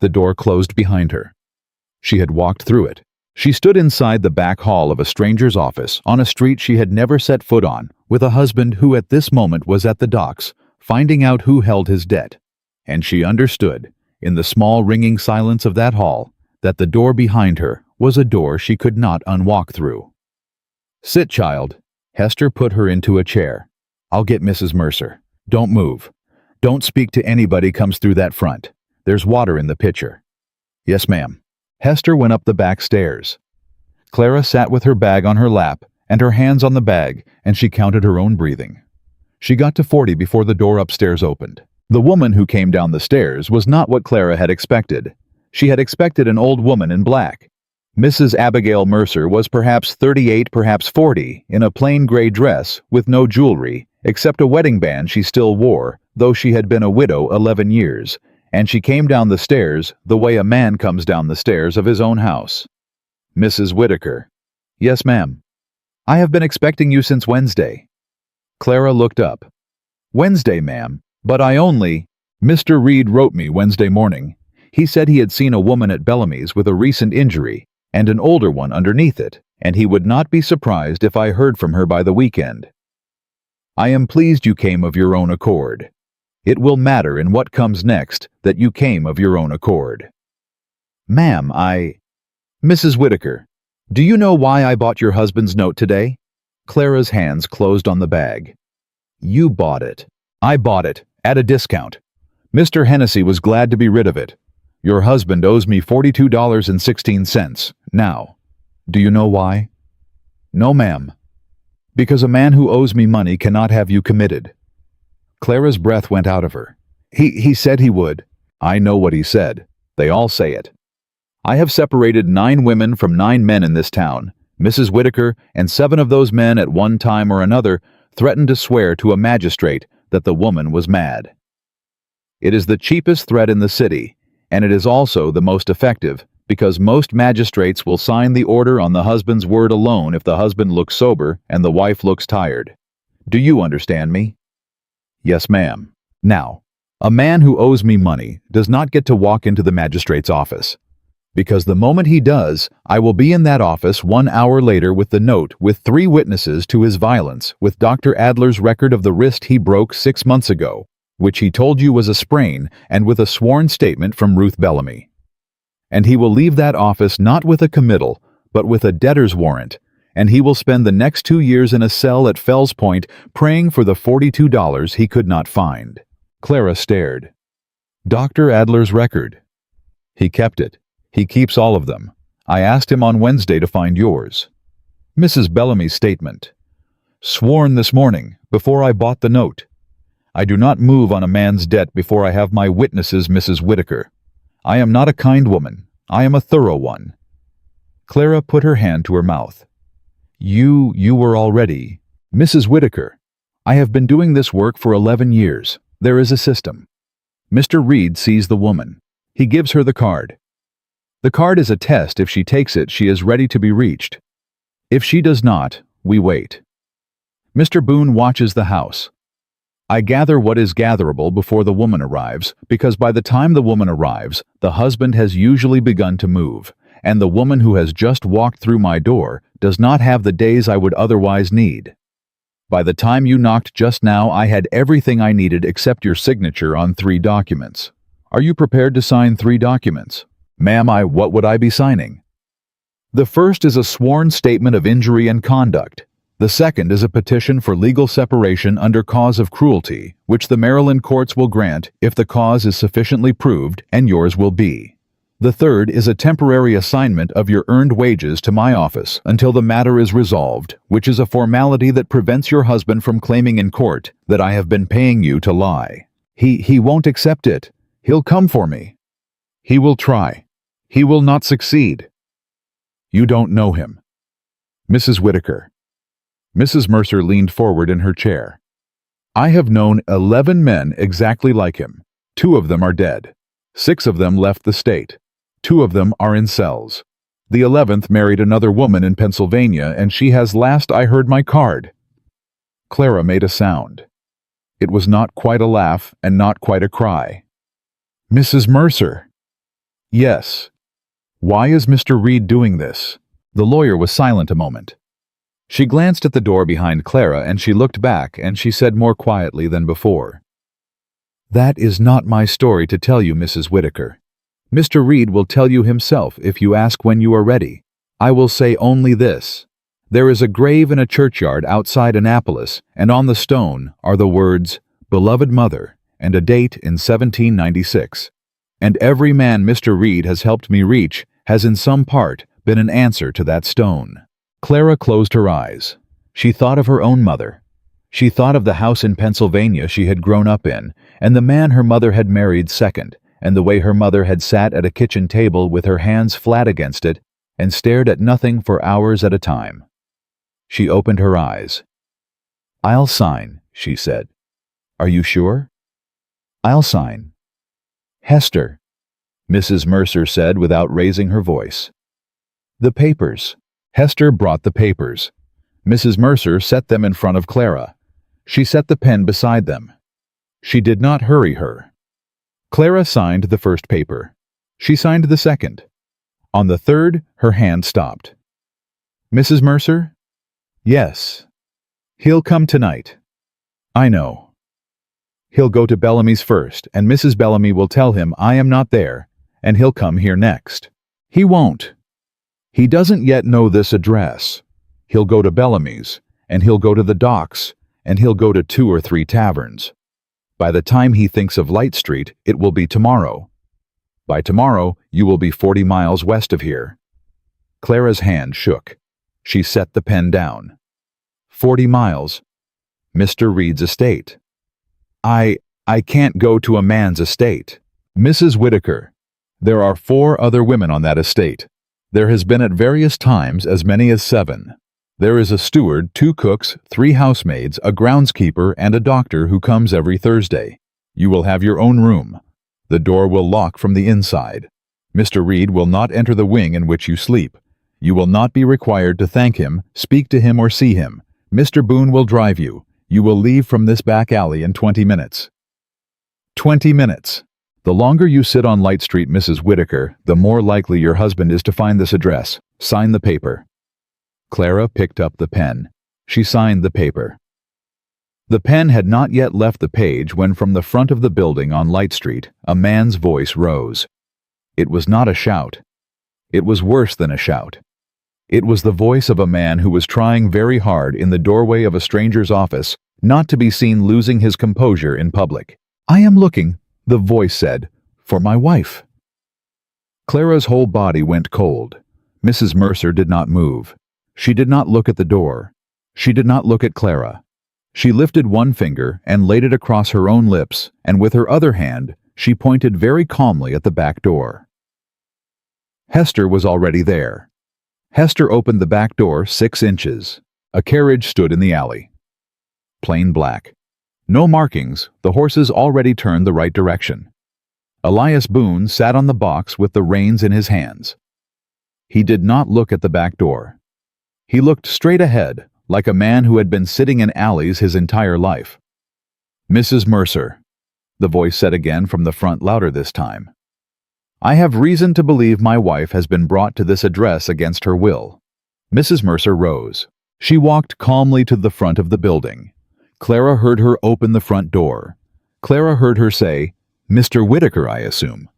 The door closed behind her. She had walked through it. She stood inside the back hall of a stranger's office on a street she had never set foot on, with a husband who at this moment was at the docks, finding out who held his debt. And she understood, in the small ringing silence of that hall, that the door behind her was a door she could not unwalk through. Sit, child. Hester put her into a chair. I'll get Mrs. Mercer. Don't move. Don't speak to anybody comes through that front. There's water in the pitcher. Yes, ma'am. Hester went up the back stairs. Clara sat with her bag on her lap and her hands on the bag, and she counted her own breathing. She got to 40 before the door upstairs opened. The woman who came down the stairs was not what Clara had expected. She had expected an old woman in black. Mrs. Abigail Mercer was perhaps 38, perhaps 40, in a plain gray dress with no jewelry, except a wedding band she still wore, though she had been a widow 11 years, and she came down the stairs the way a man comes down the stairs of his own house. Mrs. Whitaker. Yes, ma'am. I have been expecting you since Wednesday. Clara looked up. Wednesday, ma'am, but I only... Mr. Reed wrote me Wednesday morning. He said he had seen a woman at Bellamy's with a recent injury, and an older one underneath it, and he would not be surprised if I heard from her by the weekend. I am pleased you came of your own accord. It will matter in what comes next that you came of your own accord. Ma'am, Mrs. Whitaker, do you know why I bought your husband's note today? Clara's hands closed on the bag. You bought it. I bought it, at a discount. Mr. Hennessy was glad to be rid of it. Your husband owes me $42.16 now. Do you know why? No, ma'am. Because a man who owes me money cannot have you committed. Clara's breath went out of her. He said he would. I know what he said. They all say it. I have separated 9 women from 9 men in this town. Mrs. Whitaker and 7 of those men at one time or another threatened to swear to a magistrate that the woman was mad. It is the cheapest threat in the city, and it is also the most effective, because most magistrates will sign the order on the husband's word alone if the husband looks sober and the wife looks tired. Do you understand me? Yes, ma'am. Now, a man who owes me money does not get to walk into the magistrate's office, because the moment he does, I will be in that office 1 hour later with the note with 3 witnesses to his violence, with Dr. Adler's record of the wrist he broke 6 months ago, which he told you was a sprain, and with a sworn statement from Ruth Bellamy. And he will leave that office not with a committal, but with a debtor's warrant, and he will spend the next 2 years in a cell at Fells Point praying for the $42 he could not find. Clara stared. Dr. Adler's record. He kept it. He keeps all of them. I asked him on Wednesday to find yours. Mrs. Bellamy's statement. Sworn this morning, before I bought the note. I do not move on a man's debt before I have my witnesses, Mrs. Whitaker. I am not a kind woman. I am a thorough one. Clara put her hand to her mouth. You were already... Mrs. Whitaker, I have been doing this work for 11 years. There is a system. Mr. Reed sees the woman. He gives her the card. The card is a test. If she takes it, she is ready to be reached. If she does not, we wait. Mr. Boone watches the house. I gather what is gatherable before the woman arrives, because by the time the woman arrives, the husband has usually begun to move, and the woman who has just walked through my door does not have the days I would otherwise need. By the time you knocked just now, I had everything I needed except your signature on 3 documents. Are you prepared to sign 3 documents? Ma'am, what would I be signing? The first is a sworn statement of injury and conduct. The second is a petition for legal separation under cause of cruelty, which the Maryland courts will grant if the cause is sufficiently proved, and yours will be. The third is a temporary assignment of your earned wages to my office until the matter is resolved, which is a formality that prevents your husband from claiming in court that I have been paying you to lie. He won't accept it. He'll come for me. He will try. He will not succeed. You don't know him. Mrs. Whitaker. Mrs. Mercer leaned forward in her chair. I have known 11 men exactly like him. 2 of them are dead. 6 of them left the state. 2 of them are in cells. The 11th married another woman in Pennsylvania, and she has last I heard my card. Clara made a sound. It was not quite a laugh and not quite a cry. Mrs. Mercer. Yes. Why is Mr. Reed doing this? The lawyer was silent a moment. She glanced at the door behind Clara, and she looked back, and she said more quietly than before, That is not my story to tell you, Mrs. Whitaker. Mr. Reed will tell you himself if you ask when you are ready. I will say only this. There is a grave in a churchyard outside Annapolis, and on the stone are the words, Beloved Mother, and a date in 1796. And every man Mr. Reed has helped me reach has in some part been an answer to that stone. Clara closed her eyes. She thought of her own mother. She thought of the house in Pennsylvania she had grown up in, and the man her mother had married second, and the way her mother had sat at a kitchen table with her hands flat against it and stared at nothing for hours at a time. She opened her eyes. "I'll sign," she said. "Are you sure?" "I'll sign." "Hester," Mrs. Mercer said without raising her voice. "The papers." Hester brought the papers. Mrs. Mercer set them in front of Clara. She set the pen beside them. She did not hurry her. Clara signed the first paper. She signed the second. On the third, her hand stopped. "Mrs. Mercer?" "Yes." "He'll come tonight." "I know." "He'll go to Bellamy's first, and Mrs. Bellamy will tell him I am not there, and he'll come here next." "He won't. He doesn't yet know this address. He'll go to Bellamy's, and he'll go to the docks, and he'll go to 2 or 3 taverns. By the time he thinks of Light Street, it will be tomorrow. By tomorrow, you will be 40 miles west of here." Clara's hand shook. She set the pen down. 40 miles. Mr. Reed's estate. I can't go to a man's estate." "Mrs. Whitaker, there are 4 other women on that estate. There has been at various times as many as 7. There is a steward, 2 cooks, 3 housemaids, a groundskeeper, and a doctor who comes every Thursday. You will have your own room. The door will lock from the inside. Mr. Reed will not enter the wing in which you sleep. You will not be required to thank him, speak to him, or see him. Mr. Boone will drive you. You will leave from this back alley in 20 minutes. 20 minutes. The longer you sit on Light Street, Mrs. Whitaker, the more likely your husband is to find this address. Sign the paper." Clara picked up the pen. She signed the paper. The pen had not yet left the page when from the front of the building on Light Street, a man's voice rose. It was not a shout. It was worse than a shout. It was the voice of a man who was trying very hard in the doorway of a stranger's office not to be seen losing his composure in public. "I am looking," the voice said, "for my wife." Clara's whole body went cold. Mrs. Mercer did not move. She did not look at the door. She did not look at Clara. She lifted one finger and laid it across her own lips, and with her other hand, she pointed very calmly at the back door. Hester was already there. Hester opened the back door 6 inches. A carriage stood in the alley. Plain black. No markings, the horses already turned the right direction. Elias Boone sat on the box with the reins in his hands. He did not look at the back door. He looked straight ahead, like a man who had been sitting in alleys his entire life. "Mrs. Mercer," the voice said again from the front, louder this time. "I have reason to believe my wife has been brought to this address against her will." Mrs. Mercer rose. She walked calmly to the front of the building. Clara heard her open the front door. Clara heard her say, "Mr. Whitaker, I assume."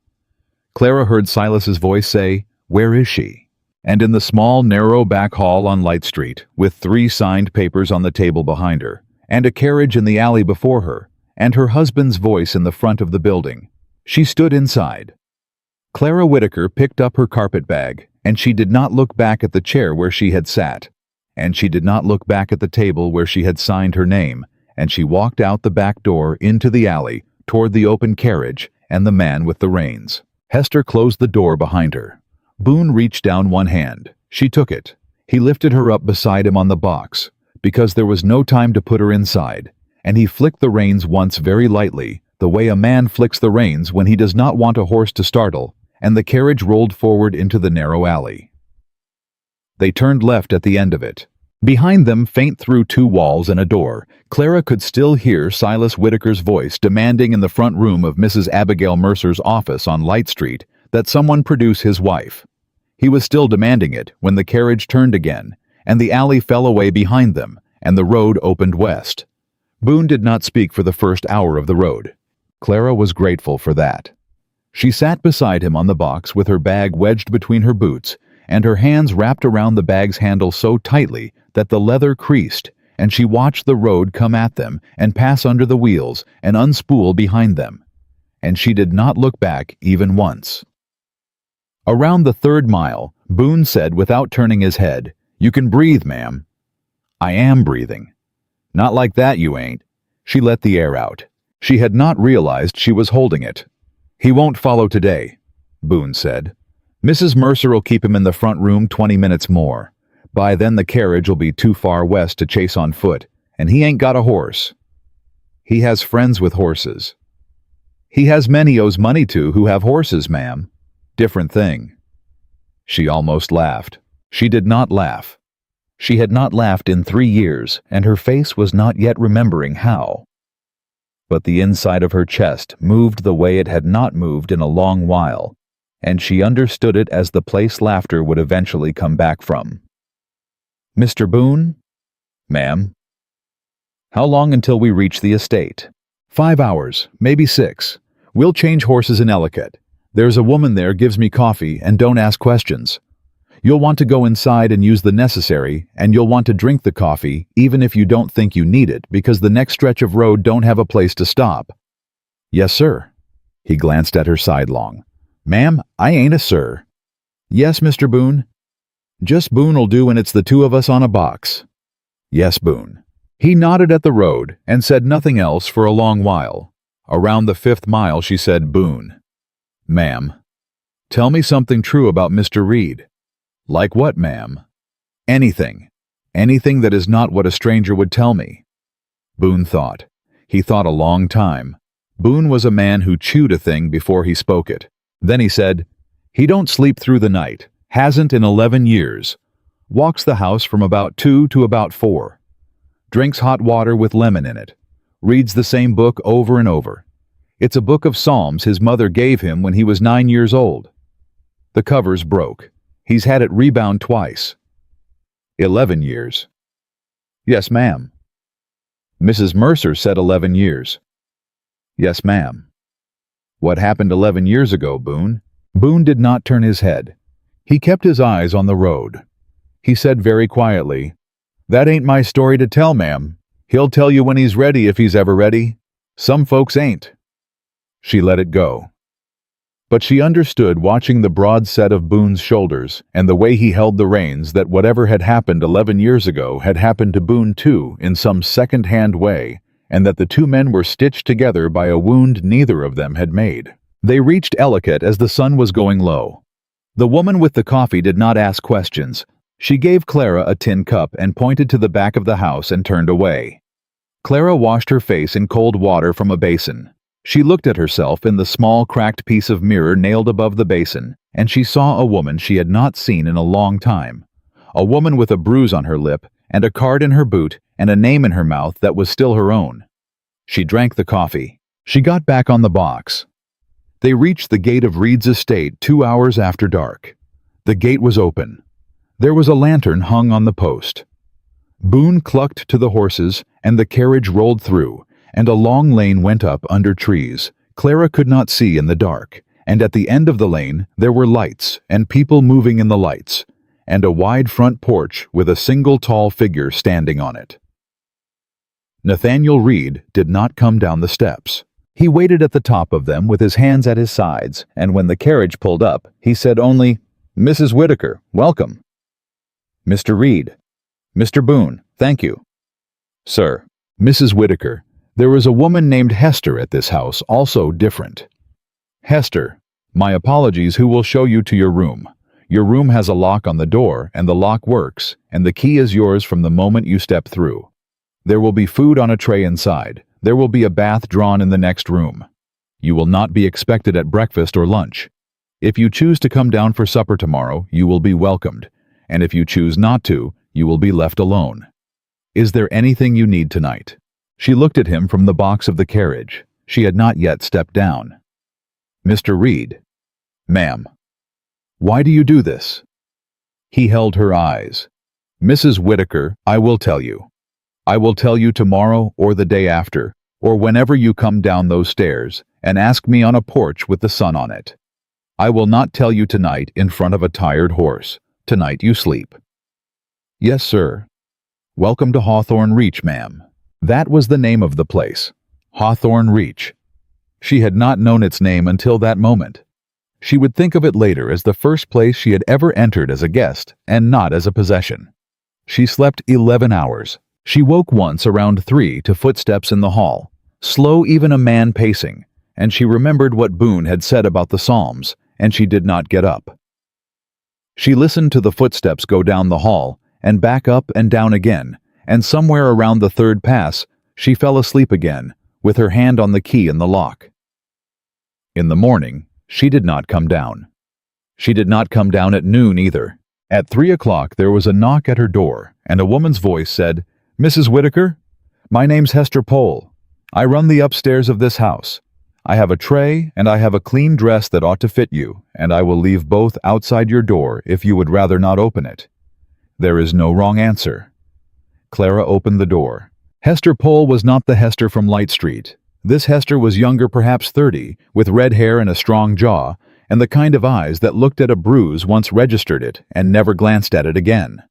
Clara heard Silas's voice say, "Where is she?" And in the small, narrow back hall on Light Street, with 3 signed papers on the table behind her, and a carriage in the alley before her, and her husband's voice in the front of the building, she stood inside. Clara Whitaker picked up her carpet bag, and she did not look back at the chair where she had sat, and she did not look back at the table where she had signed her name, and she walked out the back door into the alley, toward the open carriage and the man with the reins. Hester closed the door behind her. Boone reached down one hand. She took it. He lifted her up beside him on the box, because there was no time to put her inside, and he flicked the reins once very lightly, the way a man flicks the reins when he does not want a horse to startle, and the carriage rolled forward into the narrow alley. They turned left at the end of it. Behind them, faint through 2 walls and a door, Clara could still hear Silas Whitaker's voice demanding in the front room of Mrs. Abigail Mercer's office on Light Street that someone produce his wife. He was still demanding it when the carriage turned again, and the alley fell away behind them, and the road opened west. Boone did not speak for the first hour of the road. Clara was grateful for that. She sat beside him on the box with her bag wedged between her boots, and her hands wrapped around the bag's handle so tightly that the leather creased, and she watched the road come at them and pass under the wheels and unspool behind them. And she did not look back even once. Around the 3rd mile, Boone said without turning his head, "You can breathe, ma'am." "I am breathing." Not like that, you ain't. She let the air out. She had not realized she was holding it. He won't follow today, Boone said. Mrs. Mercer will keep him in the front room 20 minutes more. By then the carriage will be too far west to chase on foot, and he ain't got a horse. He has friends with horses. He has men he owes money to who have horses, ma'am. Different thing. She almost laughed. She did not laugh. She had not laughed in 3 years, and her face was not yet remembering how. But the inside of her chest moved the way it had not moved in a long while, and she understood it as the place laughter would eventually come back from. Mr. Boone? Ma'am? How long until we reach the estate? 5 hours, maybe 6. We'll change horses in Ellicott. There's a woman there gives me coffee and don't ask questions. You'll want to go inside and use the necessary, and you'll want to drink the coffee even if you don't think you need it because the next stretch of road don't have a place to stop. Yes, sir. He glanced at her sidelong. Ma'am, I ain't a sir. Yes, Mr. Boone. Just Boone'll do when it's the two of us on a box. Yes, Boone. He nodded at the road and said nothing else for a long while. Around the 5th mile she said, Boone. Ma'am. Tell me something true about Mr. Reed. Like what, ma'am? Anything. Anything that is not what a stranger would tell me. Boone thought. He thought a long time. Boone was a man who chewed a thing before he spoke it. Then he said, He don't sleep through the night. Hasn't in 11 years. Walks the house from about 2 to about 4. Drinks hot water with lemon in it. Reads the same book over and over. It's a book of Psalms his mother gave him when he was 9 years old. The cover's broke. He's had it rebound twice. 11 years. Yes, ma'am. Mrs. Mercer said 11 years. Yes, ma'am. What happened 11 years ago, Boone? Boone did not turn his head. He kept his eyes on the road. He said very quietly, That ain't my story to tell, ma'am. He'll tell you when he's ready if he's ever ready. Some folks ain't. She let it go. But she understood, watching the broad set of Boone's shoulders and the way he held the reins, that whatever had happened 11 years ago had happened to Boone too in some second-hand way, and that the two men were stitched together by a wound neither of them had made. They reached Ellicott as the sun was going low. The woman with the coffee did not ask questions. She gave Clara a tin cup and pointed to the back of the house and turned away. Clara washed her face in cold water from a basin. She looked at herself in the small cracked piece of mirror nailed above the basin, and she saw a woman she had not seen in a long time. A woman with a bruise on her lip, and a card in her boot, and a name in her mouth that was still her own. She drank the coffee. She got back on the box. They reached the gate of Reed's estate 2 hours after dark. The gate was open. There was a lantern hung on the post. Boone clucked to the horses, and the carriage rolled through, and a long lane went up under trees. Clara could not see in the dark, and at the end of the lane there were lights and people moving in the lights, and a wide front porch with a single tall figure standing on it. Nathaniel Reed did not come down the steps. He waited at the top of them with his hands at his sides, and when the carriage pulled up, he said only, "Mrs. Whitaker, welcome." "Mr. Reed." "Mr. Boone, thank you." "Sir." "Mrs. Whitaker, there is a woman named Hester at this house, also different." "Hester, my apologies, who will show you to your room. Your room has a lock on the door, and the lock works, and the key is yours from the moment you step through. There will be food on a tray inside. There will be a bath drawn in the next room. You will not be expected at breakfast or lunch. If you choose to come down for supper tomorrow, you will be welcomed, and if you choose not to, you will be left alone. Is there anything you need tonight?" She looked at him from the box of the carriage. She had not yet stepped down. "Mr. Reed." "Ma'am." "Why do you do this?" He held her eyes. "Mrs. Whitaker, I will tell you. I will tell you tomorrow or the day after, or whenever you come down those stairs and ask me on a porch with the sun on it. I will not tell you tonight in front of a tired horse. Tonight you sleep." "Yes, sir." "Welcome to Hawthorne Reach, ma'am." That was the name of the place. Hawthorne Reach. She had not known its name until that moment. She would think of it later as the first place she had ever entered as a guest and not as a possession. She slept 11 hours, She woke once around 3 to footsteps in the hall, slow even a man pacing, and she remembered what Boone had said about the Psalms, and she did not get up. She listened to the footsteps go down the hall, and back up and down again, and somewhere around the third pass, she fell asleep again, with her hand on the key in the lock. In the morning, she did not come down. She did not come down at noon either. At 3 o'clock there was a knock at her door, and a woman's voice said, "Mrs. Whitaker? My name's Hester Pole. I run the upstairs of this house. I have a tray, and I have a clean dress that ought to fit you, and I will leave both outside your door if you would rather not open it." There is no wrong answer. Clara opened the door. Hester Pole was not the Hester from Light Street. This Hester was younger, perhaps 30, with red hair and a strong jaw, and the kind of eyes that looked at a bruise once registered it and never glanced at it again.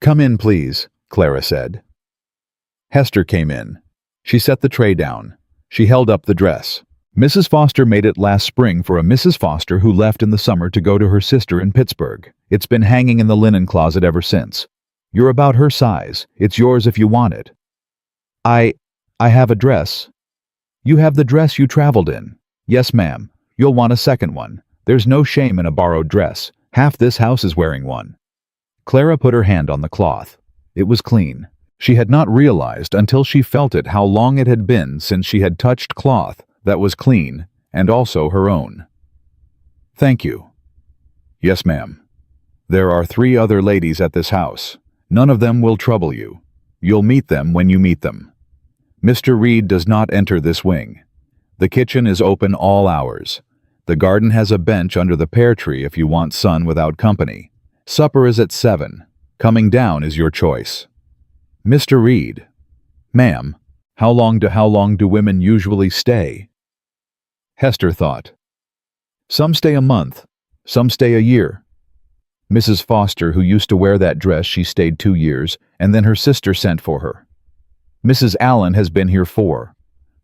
"Come in, please," Clara said. Hester came in. She set the tray down. She held up the dress. "Mrs. Foster made it last spring for a Mrs. Foster who left in the summer to go to her sister in Pittsburgh. It's been hanging in the linen closet ever since. You're about her size. It's yours if you want it." I have a dress." "You have the dress you traveled in." "Yes, ma'am. You'll want a second one. There's no shame in a borrowed dress. Half this house is wearing one." Clara put her hand on the cloth. It was clean. She had not realized until she felt it how long it had been since she had touched cloth that was clean and also her own. "Thank you." "Yes, ma'am. There are 3 other ladies at this house. None of them will trouble you. You'll meet them when you meet them. Mr. Reed does not enter this wing. The kitchen is open all hours. The garden has a bench under the pear tree if you want sun without company. Supper is at 7. Coming down is your choice. Mr. Reed." "Ma'am, how long do women usually stay?" Hester thought. "Some stay a month. Some stay a year. Mrs. Foster, who used to wear that dress, she stayed 2 years, and then her sister sent for her. Mrs. Allen has been here 4.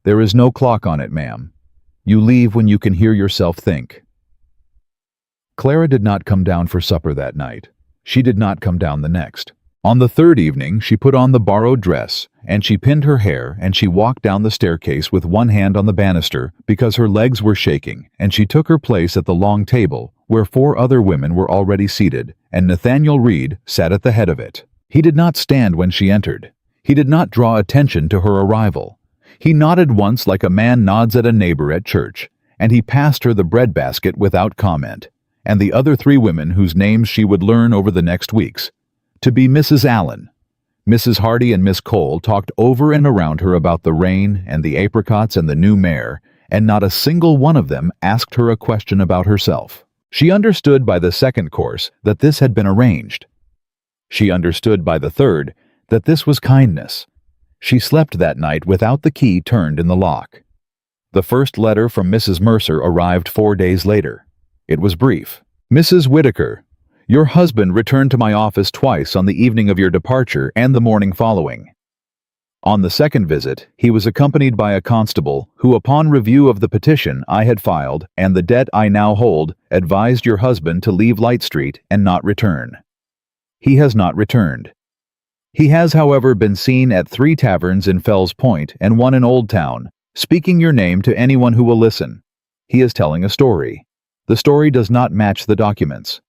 There is no clock on it, ma'am. You leave when you can hear yourself think." Clara did not come down for supper that night. She did not come down the next. On the third evening, she put on the borrowed dress, and she pinned her hair, and she walked down the staircase with one hand on the banister because her legs were shaking, and she took her place at the long table, where 4 other women were already seated, and Nathaniel Reed sat at the head of it. He did not stand when she entered. He did not draw attention to her arrival. He nodded once like a man nods at a neighbor at church, and he passed her the breadbasket without comment, and the other 3 women whose names she would learn over the next weeks, to be Mrs. Allen. Mrs. Hardy and Miss Cole talked over and around her about the rain and the apricots and the new mare, and not a single one of them asked her a question about herself. She understood by the second course that this had been arranged. She understood by the third that this was kindness. She slept that night without the key turned in the lock. The first letter from Mrs. Mercer arrived 4 days later. It was brief. "Mrs. Whitaker, your husband returned to my office twice on the evening of your departure and the morning following. On the second visit, he was accompanied by a constable who, upon review of the petition I had filed and the debt I now hold, advised your husband to leave Light Street and not return. He has not returned. He has, however, been seen at 3 taverns in Fells Point and 1 in Old Town, speaking your name to anyone who will listen. He is telling a story. The story does not match the documents.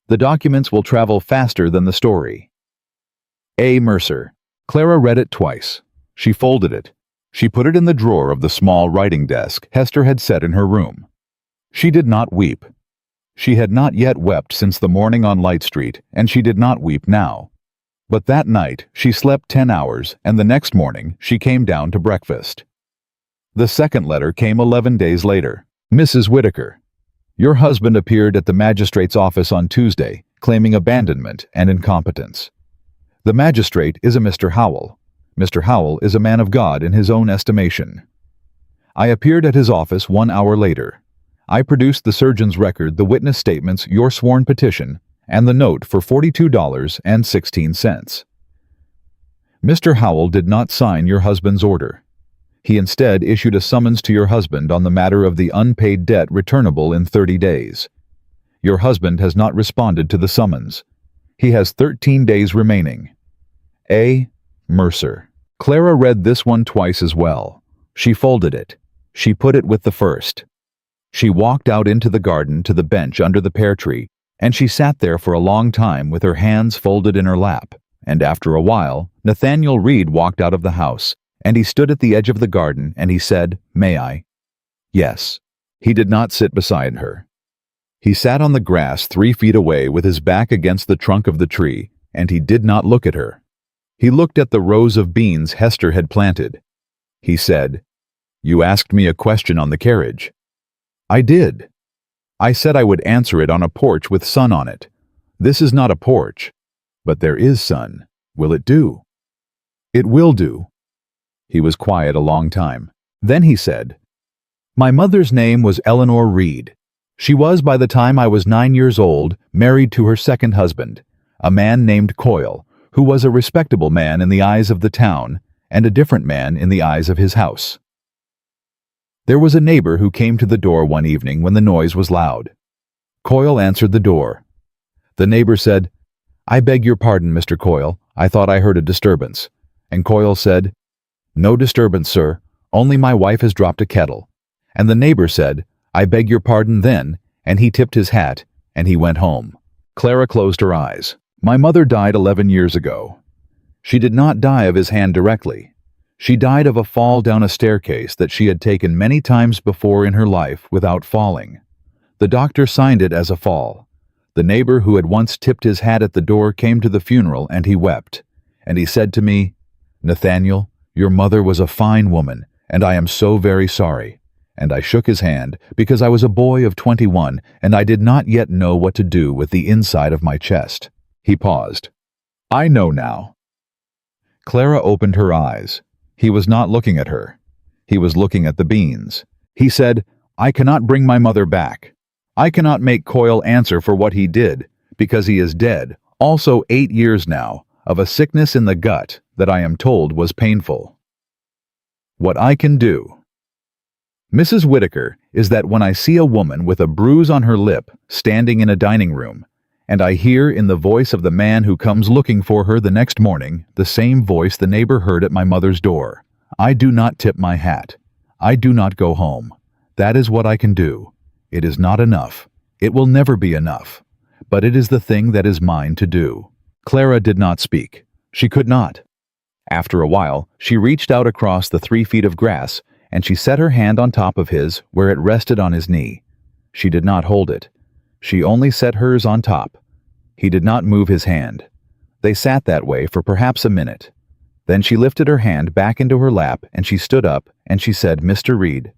The documents will travel faster than the story. A. Mercer." Clara read it twice. She folded it. She put it in the drawer of the small writing desk Hester had set in her room. She did not weep. She had not yet wept since the morning on Light Street, and she did not weep now. But that night she slept 10 hours, and the next morning she came down to breakfast. The second letter came 11 days later. "Mrs. Whitaker, your husband appeared at the magistrate's office on Tuesday, claiming abandonment and incompetence. The magistrate is a Mr. Howell. Mr. Howell is a man of God in his own estimation. I appeared at his office 1 hour later. I produced the surgeon's record, the witness statements, your sworn petition, and the note for $42.16. Mr. Howell did not sign your husband's order. He instead issued a summons to your husband on the matter of the unpaid debt returnable in 30 days. Your husband has not responded to the summons. He has 13 days remaining. A. Mercer. Clara read this one twice as well. She folded it. She put it with the first. She walked out into the garden to the bench under the pear tree, and she sat there for a long time with her hands folded in her lap. And after a while, Nathaniel Reed walked out of the house, and he stood at the edge of the garden, and he said, "May I?" Yes. He did not sit beside her. He sat on the grass 3 feet away with his back against the trunk of the tree, and he did not look at her. He looked at the rows of beans Hester had planted. He said, "You asked me a question on the carriage." "I did. I said I would answer it on a porch with sun on it. This is not a porch, but there is sun. Will it do?" "It will do." He was quiet a long time. Then he said, "My mother's name was Eleanor Reed. She was, by the time I was 9 years old, married to her second husband, a man named Coyle, who was a respectable man in the eyes of the town and a different man in the eyes of his house. There was a neighbor who came to the door one evening when the noise was loud. Coyle answered the door. The neighbor said, "I beg your pardon, Mr. Coyle. I thought I heard a disturbance." And Coyle said, "No disturbance, sir. Only my wife has dropped a kettle." And the neighbor said, "I beg your pardon then," and he tipped his hat, and he went home. Clara closed her eyes. "My mother died 11 years ago. She did not die of his hand directly. She died of a fall down a staircase that she had taken many times before in her life without falling. The doctor signed it as a fall. The neighbor who had once tipped his hat at the door came to the funeral, and he wept. And he said to me, 'Nathaniel, your mother was a fine woman, and I am so very sorry.' And I shook his hand, because I was a boy of 21, and I did not yet know what to do with the inside of my chest." He paused. "I know now." Clara opened her eyes. He was not looking at her. He was looking at the beans. He said, "I cannot bring my mother back. I cannot make Coyle answer for what he did, because he is dead, also 8 years now, of a sickness in the gut that I am told was painful. What I can do, Mrs. Whitaker, is that when I see a woman with a bruise on her lip standing in a dining room, and I hear in the voice of the man who comes looking for her the next morning the same voice the neighbor heard at my mother's door, I do not tip my hat. I do not go home. That is what I can do. It is not enough. It will never be enough. But it is the thing that is mine to do." Clara did not speak. She could not. After a while, she reached out across the 3 feet of grass, and she set her hand on top of his where it rested on his knee. She did not hold it. She only set hers on top. He did not move his hand. They sat that way for perhaps a minute. Then she lifted her hand back into her lap, and she stood up, and she said, "Mr. Reed."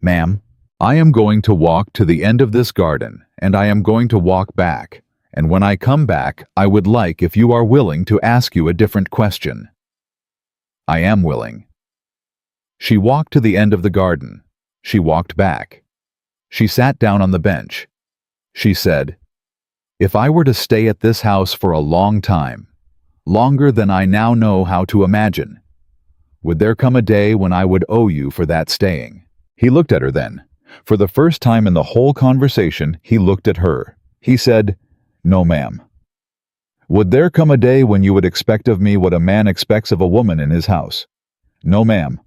"Ma'am, I am going to walk to the end of this garden, and I am going to walk back. And when I come back, I would like, if you are willing, to ask you a different question." "I am willing." She walked to the end of the garden. She walked back. She sat down on the bench. She said, "If I were to stay at this house for a long time, longer than I now know how to imagine, would there come a day when I would owe you for that staying?" He looked at her then. For the first time in the whole conversation, he looked at her. He said, "No, ma'am." "Would there come a day when you would expect of me what a man expects of a woman in his house?" "No, ma'am."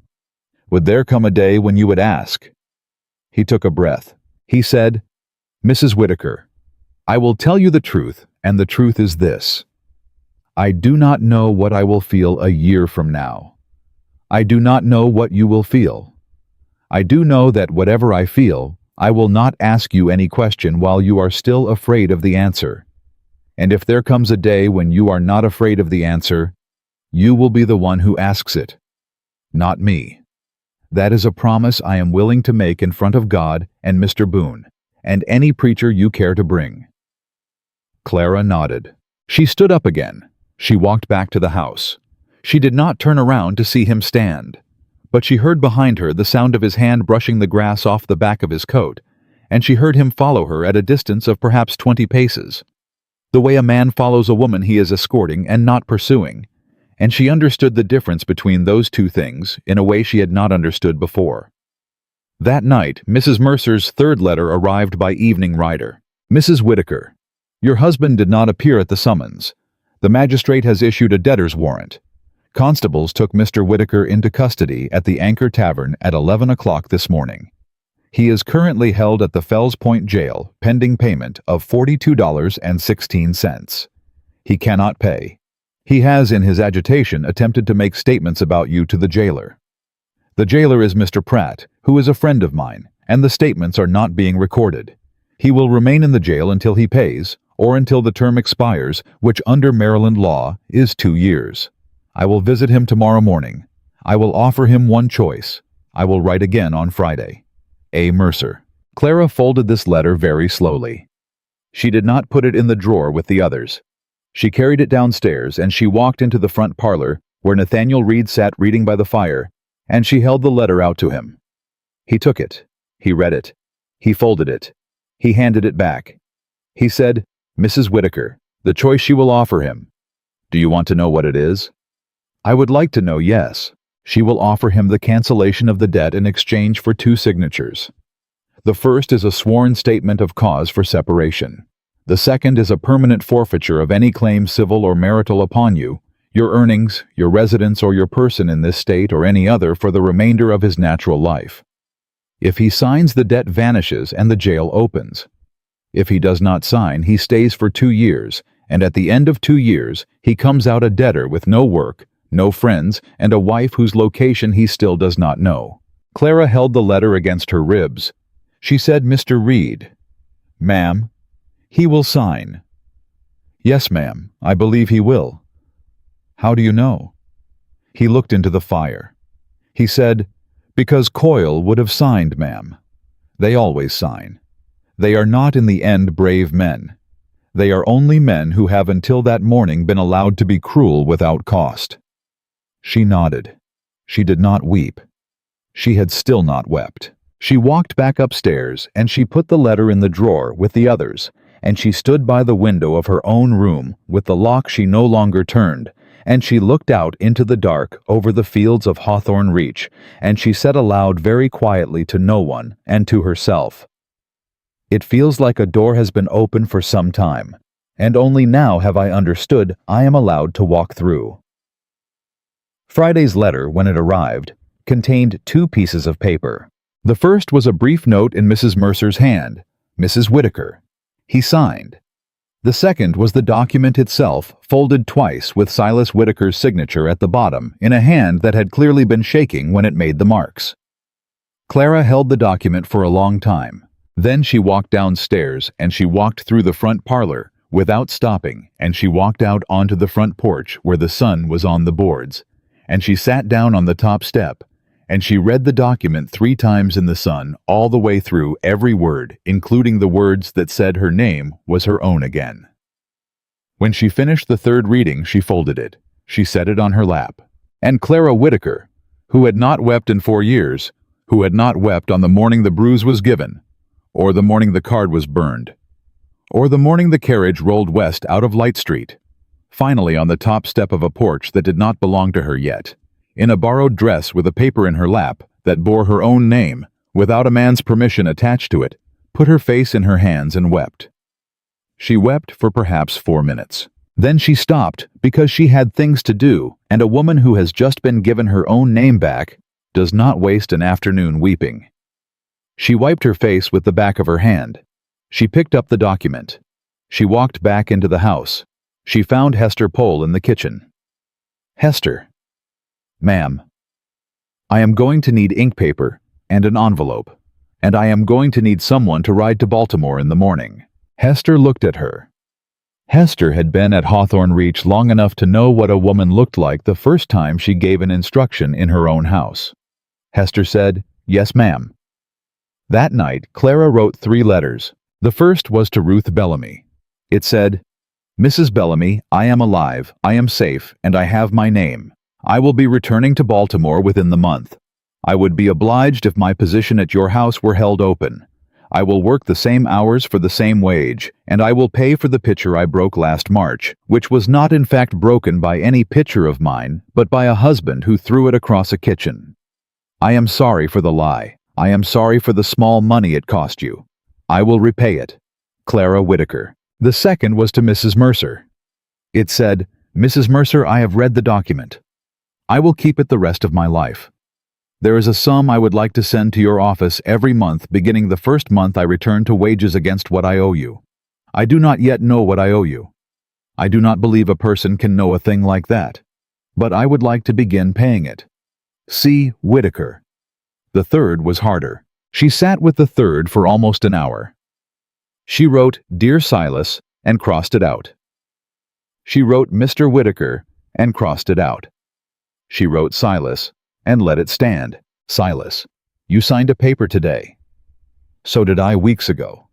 "Would there come a day when you would ask?" He took a breath. He said, "Mrs. Whitaker, I will tell you the truth, and the truth is this. I do not know what I will feel a year from now. I do not know what you will feel. I do know that whatever I feel, I will not ask you any question while you are still afraid of the answer. And if there comes a day when you are not afraid of the answer, you will be the one who asks it, not me. That is a promise I am willing to make in front of God and Mr. Boone, and any preacher you care to bring." Clara nodded. She stood up again. She walked back to the house. She did not turn around to see him stand, but she heard behind her the sound of his hand brushing the grass off the back of his coat, and she heard him follow her at a distance of perhaps 20 paces, the way a man follows a woman he is escorting and not pursuing, and she understood the difference between those two things in a way she had not understood before. That night, Mrs. Mercer's third letter arrived by evening rider. "Mrs. Whitaker, your husband did not appear at the summons. The magistrate has issued a debtor's warrant. Constables took Mr. Whitaker into custody at the Anchor Tavern at 11 o'clock this morning. He is currently held at the Fells Point Jail pending payment of $42.16. He cannot pay. He has in his agitation attempted to make statements about you to the jailer. The jailer is Mr. Pratt, who is a friend of mine, and the statements are not being recorded. He will remain in the jail until he pays, or until the term expires, which under Maryland law is 2 years. I will visit him tomorrow morning. I will offer him one choice. I will write again on Friday. A. Mercer. Clara folded this letter very slowly. She did not put it in the drawer with the others. She carried it downstairs and she walked into the front parlor where Nathaniel Reed sat reading by the fire, and she held the letter out to him. He took it. He read it. He folded it. He handed it back. He said, "Mrs. Whitaker, the choice she will offer him. Do you want to know what it is?" "I would like to know, yes." She will offer him the cancellation of the debt in exchange for 2 signatures. The first is a sworn statement of cause for separation. The second is a permanent forfeiture of any claim civil or marital upon you, your earnings, your residence, or your person in this state or any other for the remainder of his natural life. If he signs, the debt vanishes and the jail opens. If he does not sign, he stays for 2 years, and at the end of 2 years, he comes out a debtor with no work, no friends, and a wife whose location he still does not know. Clara held the letter against her ribs. She said, "Mr. Reed." "Ma'am." "He will sign." "Yes, ma'am, I believe he will." "How do you know?" He looked into the fire. He said, "Because Coyle would have signed, ma'am. They always sign. They are not in the end brave men. They are only men who have until that morning been allowed to be cruel without cost." She nodded. She did not weep. She had still not wept. She walked back upstairs, and she put the letter in the drawer with the others, and she stood by the window of her own room with the lock she no longer turned, and she looked out into the dark over the fields of Hawthorne Reach, and she said aloud very quietly to no one and to herself, "It feels like a door has been open for some time, and only now have I understood I am allowed to walk through." Friday's letter, when it arrived, contained 2 pieces of paper. The first was a brief note in Mrs. Mercer's hand, "Mrs. Whitaker." He signed. The second was the document itself, folded twice with Silas Whitaker's signature at the bottom in a hand that had clearly been shaking when it made the marks. Clara held the document for a long time. Then she walked downstairs and she walked through the front parlor without stopping, and she walked out onto the front porch where the sun was on the boards, and she sat down on the top step, and she read the document 3 times in the sun all the way through, every word, including the words that said her name was her own again. When she finished the 3rd reading, she folded it. She set it on her lap. And Clara Whitaker, who had not wept in 4 years, who had not wept on the morning the bruise was given, or the morning the card was burned, or the morning the carriage rolled west out of Light Street, finally on the top step of a porch that did not belong to her yet, in a borrowed dress with a paper in her lap that bore her own name, without a man's permission attached to it, put her face in her hands and wept. She wept for perhaps 4 minutes. Then she stopped because she had things to do, and a woman who has just been given her own name back does not waste an afternoon weeping. She wiped her face with the back of her hand. She picked up the document. She walked back into the house. She found Hester Pole in the kitchen. "Hester." "Ma'am." "I am going to need ink paper and an envelope, and I am going to need someone to ride to Baltimore in the morning." Hester looked at her. Hester had been at Hawthorne Reach long enough to know what a woman looked like the first time she gave an instruction in her own house. Hester said, "Yes, ma'am." That night, Clara wrote 3 letters. The first was to Ruth Bellamy. It said, "Mrs. Bellamy, I am alive, I am safe, and I have my name. I will be returning to Baltimore within the month. I would be obliged if my position at your house were held open. I will work the same hours for the same wage, and I will pay for the pitcher I broke last March, which was not in fact broken by any pitcher of mine, but by a husband who threw it across a kitchen. I am sorry for the lie. I am sorry for the small money it cost you. I will repay it. Clara Whitaker." The second was to Mrs. Mercer. It said, "Mrs. Mercer, I have read the document. I will keep it the rest of my life. There is a sum I would like to send to your office every month beginning the first month I return to wages against what I owe you. I do not yet know what I owe you. I do not believe a person can know a thing like that. But I would like to begin paying it. C. Whitaker. The third was harder. She sat with the third for almost an hour. She wrote, "Dear Silas," and crossed it out. She wrote, "Mr. Whitaker," and crossed it out. She wrote, "Silas," and let it stand. "Silas, you signed a paper today." So did I weeks ago.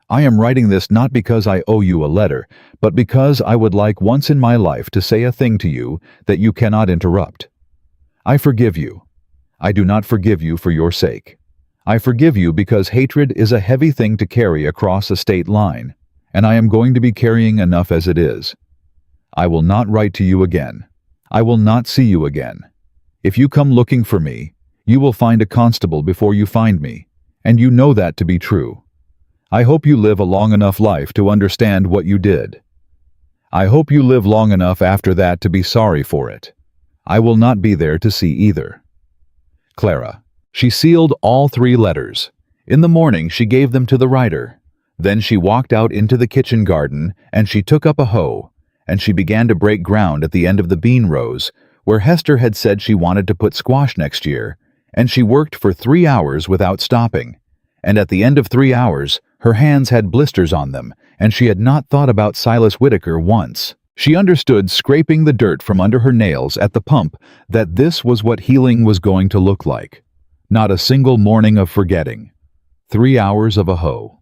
I am writing this not because I owe you a letter, but because I would like once in my life to say a thing to you that you cannot interrupt. I forgive you. I do not forgive you for your sake. I forgive you because hatred is a heavy thing to carry across a state line, and I am going to be carrying enough as it is. I will not write to you again. I will not see you again. If you come looking for me, you will find a constable before you find me, and you know that to be true. I hope you live a long enough life to understand what you did. I hope you live long enough after that to be sorry for it. I will not be there to see either. Clara. She sealed all 3 letters. In the morning she gave them to the writer. Then she walked out into the kitchen garden, and she took up a hoe, and she began to break ground at the end of the bean rows, where Hester had said she wanted to put squash next year, and she worked for 3 hours without stopping. And at the end of 3 hours, her hands had blisters on them, and she had not thought about Silas Whitaker once. She understood, scraping the dirt from under her nails at the pump, that this was what healing was going to look like. Not a single morning of forgetting. 3 hours of a hoe.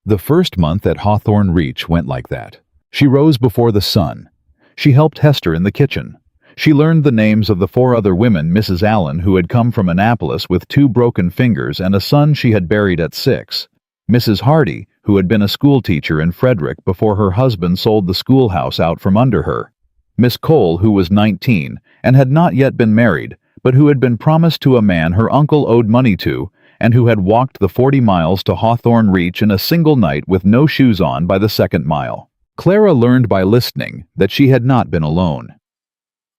The first month at Hawthorne Reach went like that. She rose before the sun. She helped Hester in the kitchen. She learned the names of the 4 other women, Mrs. Allen, who had come from Annapolis with 2 broken fingers and a son she had buried at 6. Mrs. Hardy, who had been a schoolteacher in Frederick before her husband sold the schoolhouse out from under her. Miss Cole, who was 19 and had not yet been married, but who had been promised to a man her uncle owed money to, and who had walked the 40 miles to Hawthorne Reach in a single night with no shoes on by the 2nd mile. Clara learned by listening that she had not been alone.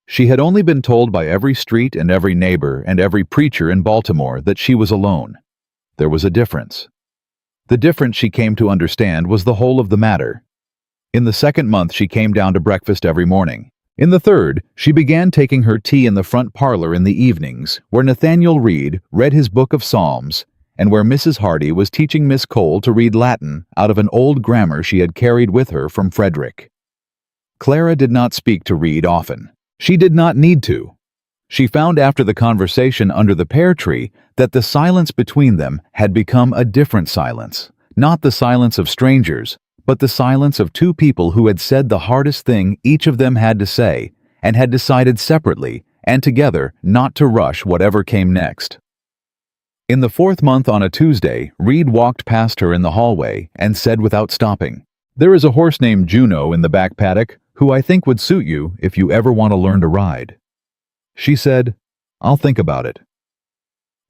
She had only been told by every street and every neighbor and every preacher in Baltimore that she was alone. There was a difference. The difference she came to understand was the whole of the matter. In the 2nd month she came down to breakfast every morning. In the 3rd, she began taking her tea in the front parlor in the evenings, where Nathaniel Reed read his book of Psalms, and where Mrs. Hardy was teaching Miss Cole to read Latin out of an old grammar she had carried with her from Frederick. Clara did not speak to Reed often. She did not need to. She found after the conversation under the pear tree that the silence between them had become a different silence, not the silence of strangers, but the silence of 2 people who had said the hardest thing each of them had to say, and had decided separately and together not to rush whatever came next. In the 4th month on a Tuesday, Reed walked past her in the hallway and said without stopping, "There is a horse named Juno in the back paddock who I think would suit you if you ever want to learn to ride." She said, "I'll think about it."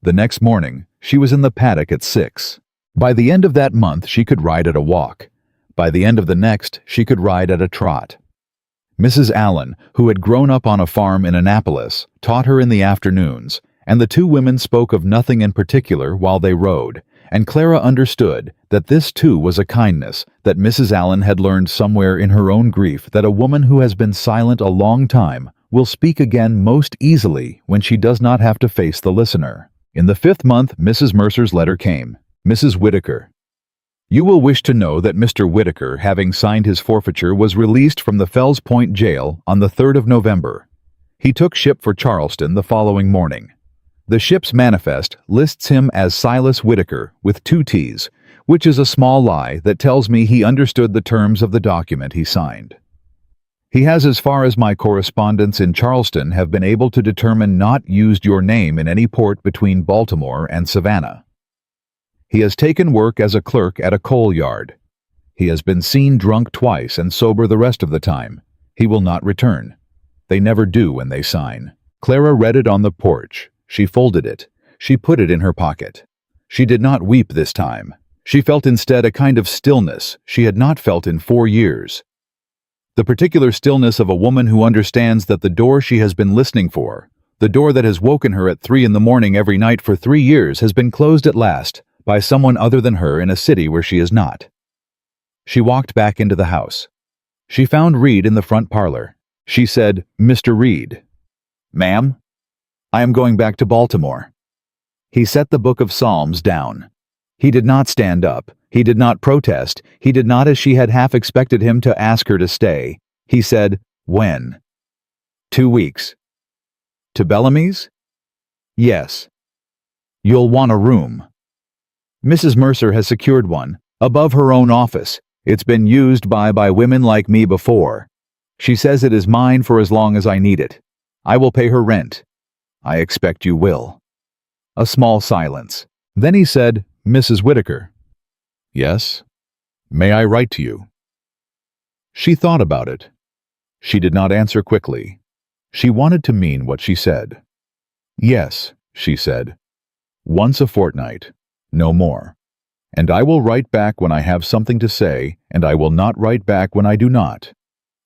The next morning, she was in the paddock at 6. By the end of that month, she could ride at a walk. By the end of the next, she could ride at a trot. Mrs. Allen, who had grown up on a farm in Annapolis, taught her in the afternoons, and the 2 women spoke of nothing in particular while they rode, and Clara understood that this too was a kindness that Mrs. Allen had learned somewhere in her own grief, that a woman who has been silent a long time will speak again most easily when she does not have to face the listener. In the 5th month, Mrs. Mercer's letter came. Mrs. Whitaker. You will wish to know that Mr. Whitaker, having signed his forfeiture, was released from the Fells Point jail on the 3rd of November. He took ship for Charleston the following morning. The ship's manifest lists him as Silas Whitaker with 2 T's, which is a small lie that tells me he understood the terms of the document he signed. He has, as far as my correspondents in Charleston have been able to determine, not used your name in any port between Baltimore and Savannah. He has taken work as a clerk at a coal yard. He has been seen drunk twice and sober the rest of the time. He will not return. They never do when they sign. Clara read it on the porch. She folded it. She put it in her pocket. She did not weep this time. She felt instead a kind of stillness she had not felt in 4 years. The particular stillness of a woman who understands that the door she has been listening for, the door that has woken her at 3 in the morning every night for 3 years, has been closed at last by someone other than her in a city where she is not. She walked back into the house. She found Reed in the front parlor. She said, "Mr. Reed." "Ma'am?" "I am going back to Baltimore." He set the book of Psalms down. He did not stand up. He did not protest. He did not, as she had half expected him to, ask her to stay. He said, "When?" "2 weeks." "To Bellamy's?" "Yes." "You'll want a room." "Mrs. Mercer has secured one, above her own office. It's been used by women like me before. She says it is mine for as long as I need it. I will pay her rent." "I expect you will." A small silence. Then he said, "Mrs. Whitaker." "Yes?" "May I write to you?" She thought about it. She did not answer quickly. She wanted to mean what she said. "Yes," she said. "Once a fortnight, no more. And I will write back when I have something to say, and I will not write back when I do not.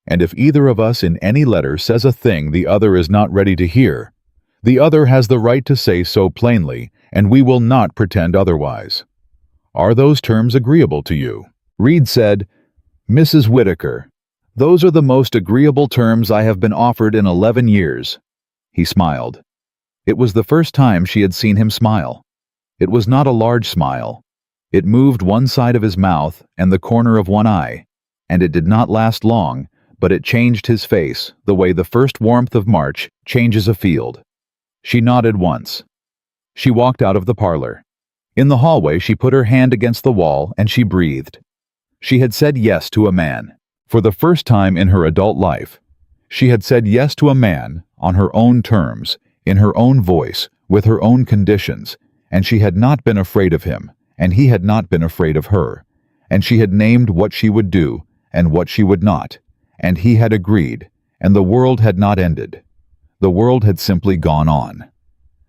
And if either of us in any letter says a thing the other is not ready to hear, the other has the right to say so plainly, and we will not pretend otherwise. Are those terms agreeable to you?" Reed said, "Mrs. Whitaker, those are the most agreeable terms I have been offered in 11 years. He smiled. It was the first time she had seen him smile. It was not a large smile. It moved one side of his mouth and the corner of one eye, and it did not last long, but it changed his face the way the first warmth of March changes a field. She nodded once. She walked out of the parlor. In the hallway she put her hand against the wall and she breathed. She had said yes to a man. For the first time in her adult life, she had said yes to a man on her own terms, in her own voice, with her own conditions, and she had not been afraid of him, and he had not been afraid of her, and she had named what she would do and what she would not, and he had agreed, and the world had not ended. The world had simply gone on.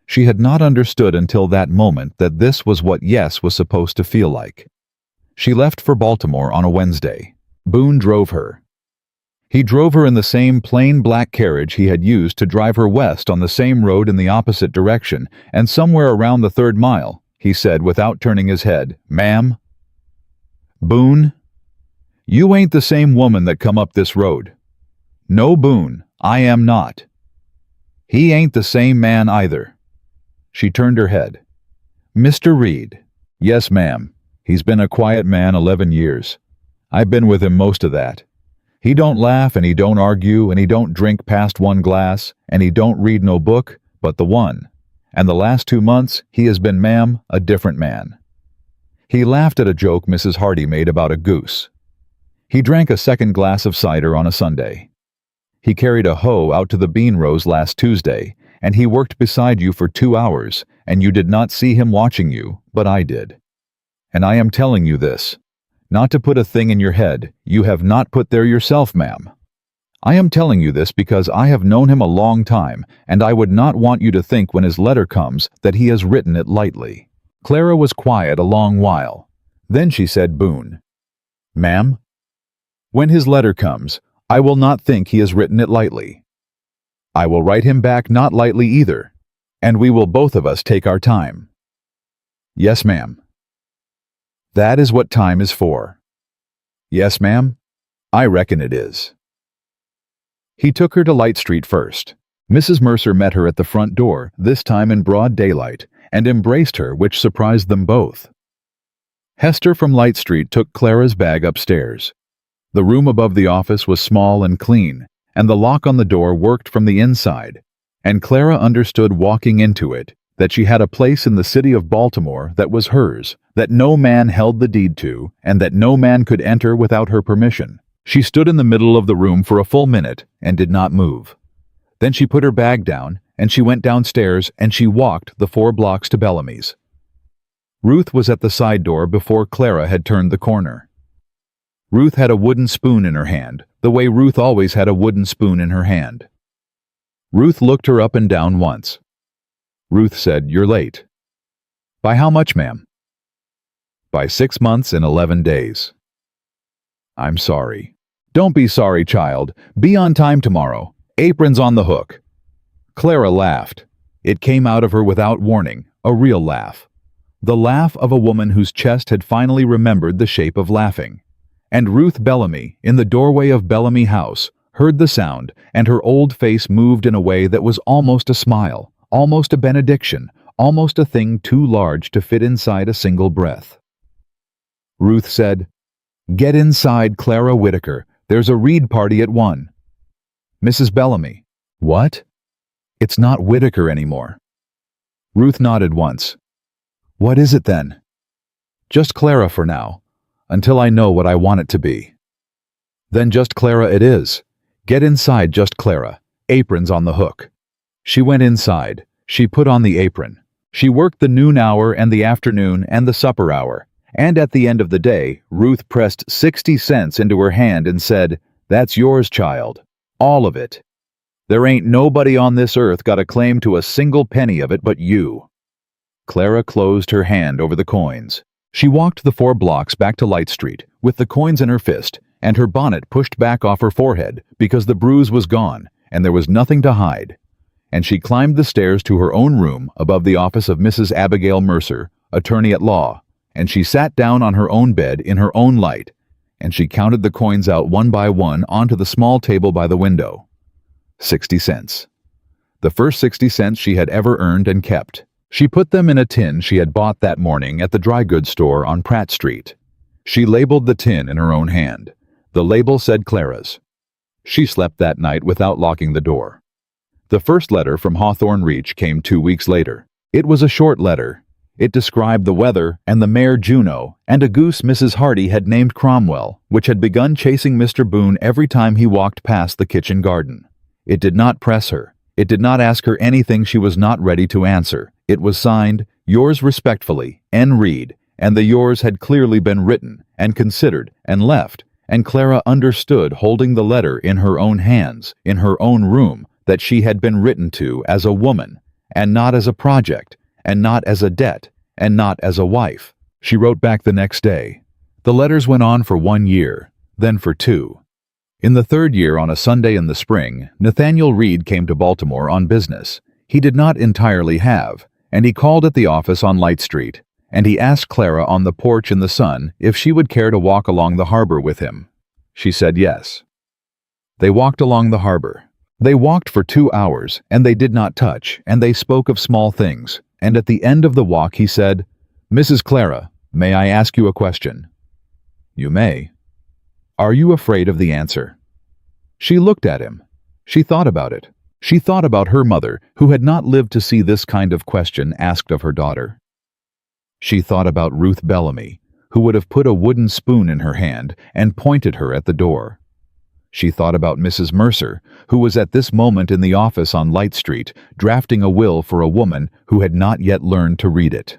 She had not understood until that moment that this was what yes was supposed to feel like. She left for Baltimore on a Wednesday. Boone drove her. He drove her in the same plain black carriage he had used to drive her west on the same road in the opposite direction, and somewhere around the 3rd mile, he said without turning his head, "Ma'am?" "Boone, you ain't the same woman that come up this road." "No, Boone, I am not." "He ain't the same man either." She turned her head. "Mr. Reed." "Yes, ma'am. He's been a quiet man 11 years. I've been with him most of that. He don't laugh and he don't argue and he don't drink past 1 glass and he don't read no book but the one. And the last 2 months he has been, ma'am, a different man." He laughed at a joke Mrs. Hardy made about a goose. He drank a 2nd glass of cider on a Sunday. He carried a hoe out to the bean rows last Tuesday, and he worked beside you for 2 hours, and you did not see him watching you, but I did. And I am telling you this, not to put a thing in your head you have not put there yourself, ma'am. I am telling you this because I have known him a long time, and I would not want you to think when his letter comes that he has written it lightly." Clara was quiet a long while. Then she said, "Boone." "Ma'am?" "When his letter comes, I will not think he has written it lightly. I will write him back not lightly either, and we will both of us take our time." "Yes, ma'am." "That is what time is for." "Yes, ma'am. I reckon it is." He took her to Light Street first. Mrs. Mercer met her at the front door, this time in broad daylight, and embraced her, which surprised them both. Hester from Light Street took Clara's bag upstairs. The room above the office was small and clean, and the lock on the door worked from the inside, and Clara understood walking into it that she had a place in the city of Baltimore that was hers, that no man held the deed to, and that no man could enter without her permission. She stood in the middle of the room for a full minute and did not move. Then she put her bag down, and she went downstairs and she walked the 4 blocks to Bellamy's. Ruth was at the side door before Clara had turned the corner. Ruth had a wooden spoon in her hand, the way Ruth always had a wooden spoon in her hand. Ruth looked her up and down once. Ruth said, "You're late." "By how much, ma'am?" "By 6 months and 11 days. "I'm sorry." Don't be sorry, child. Be on time tomorrow. Apron's on the hook." Clara laughed. It came out of her without warning, a real laugh. The laugh of a woman whose chest had finally remembered the shape of laughing. And Ruth Bellamy, in the doorway of Bellamy House, heard the sound, and her old face moved in a way that was almost a smile, almost a benediction, almost a thing too large to fit inside a single breath. Ruth said, "Get inside, Clara Whitaker. There's a read party at 1. "Mrs. Bellamy." "What?" "It's not Whitaker anymore." Ruth nodded once. "What is it then?" "Just Clara for now, until I know what I want it to be." "Then just Clara it is. Get inside, just Clara. Apron's on the hook." She went inside. She put on the apron. She worked the noon hour and the afternoon and the supper hour. And at the end of the day, Ruth pressed 60 cents into her hand and said, "That's yours, child. All of it. There ain't nobody on this earth got a claim to a single penny of it but you." Clara closed her hand over the coins. She walked the 4 blocks back to Light Street with the coins in her fist and her bonnet pushed back off her forehead because the bruise was gone and there was nothing to hide. And she climbed the stairs to her own room above the office of Mrs. Abigail Mercer, attorney at law, and she sat down on her own bed in her own light, and she counted the coins out one by one onto the small table by the window. 60 cents. The first 60 cents she had ever earned and kept. She put them in a tin she had bought that morning at the dry goods store on Pratt Street. She labeled the tin in her own hand. The label said Clara's. She slept that night without locking the door. The first letter from Hawthorne Reach came 2 weeks later. It was a short letter. It described the weather and the mare Juno and a goose Mrs. Hardy had named Cromwell, which had begun chasing Mr. Boone every time he walked past the kitchen garden. It did not press her. It did not ask her anything she was not ready to answer. It was signed, "Yours respectfully, N. Reed," and the yours had clearly been written and considered and left, and Clara understood, holding the letter in her own hands, in her own room, that she had been written to as a woman, and not as a project, and not as a debt, and not as a wife. She wrote back the next day. The letters went on for 1 year, then for 2. In the 3rd year, on a Sunday in the spring, Nathaniel Reed came to Baltimore on business. He did not entirely have, and he called at the office on Light Street, and he asked Clara on the porch in the sun if she would care to walk along the harbor with him. She said yes. They walked along the harbor. They walked for 2 hours, and they did not touch, and they spoke of small things. And at the end of the walk he said, "Mrs. Clara, may I ask you a question?" "You may." "Are you afraid of the answer?" She looked at him. She thought about it. She thought about her mother, who had not lived to see this kind of question asked of her daughter. She thought about Ruth Bellamy, who would have put a wooden spoon in her hand and pointed her at the door. She thought about Mrs. Mercer, who was at this moment in the office on Light Street, drafting a will for a woman who had not yet learned to read it.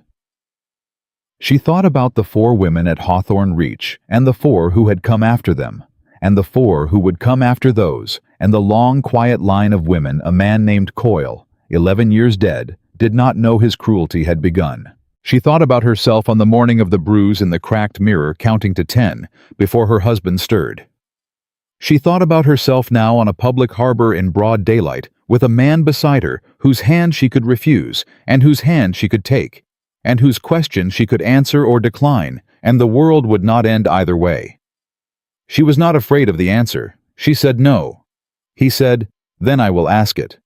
She thought about the 4 women at Hawthorne Reach, and the 4 who had come after them, and the 4 who would come after those, and the long, quiet line of women a man named Coyle, 11 years dead, did not know his cruelty had begun. She thought about herself on the morning of the bruise in the cracked mirror, counting to 10, before her husband stirred. She thought about herself now on a public harbor in broad daylight, with a man beside her whose hand she could refuse, and whose hand she could take, and whose question she could answer or decline, and the world would not end either way. She was not afraid of the answer. She said no. He said, "Then I will ask it."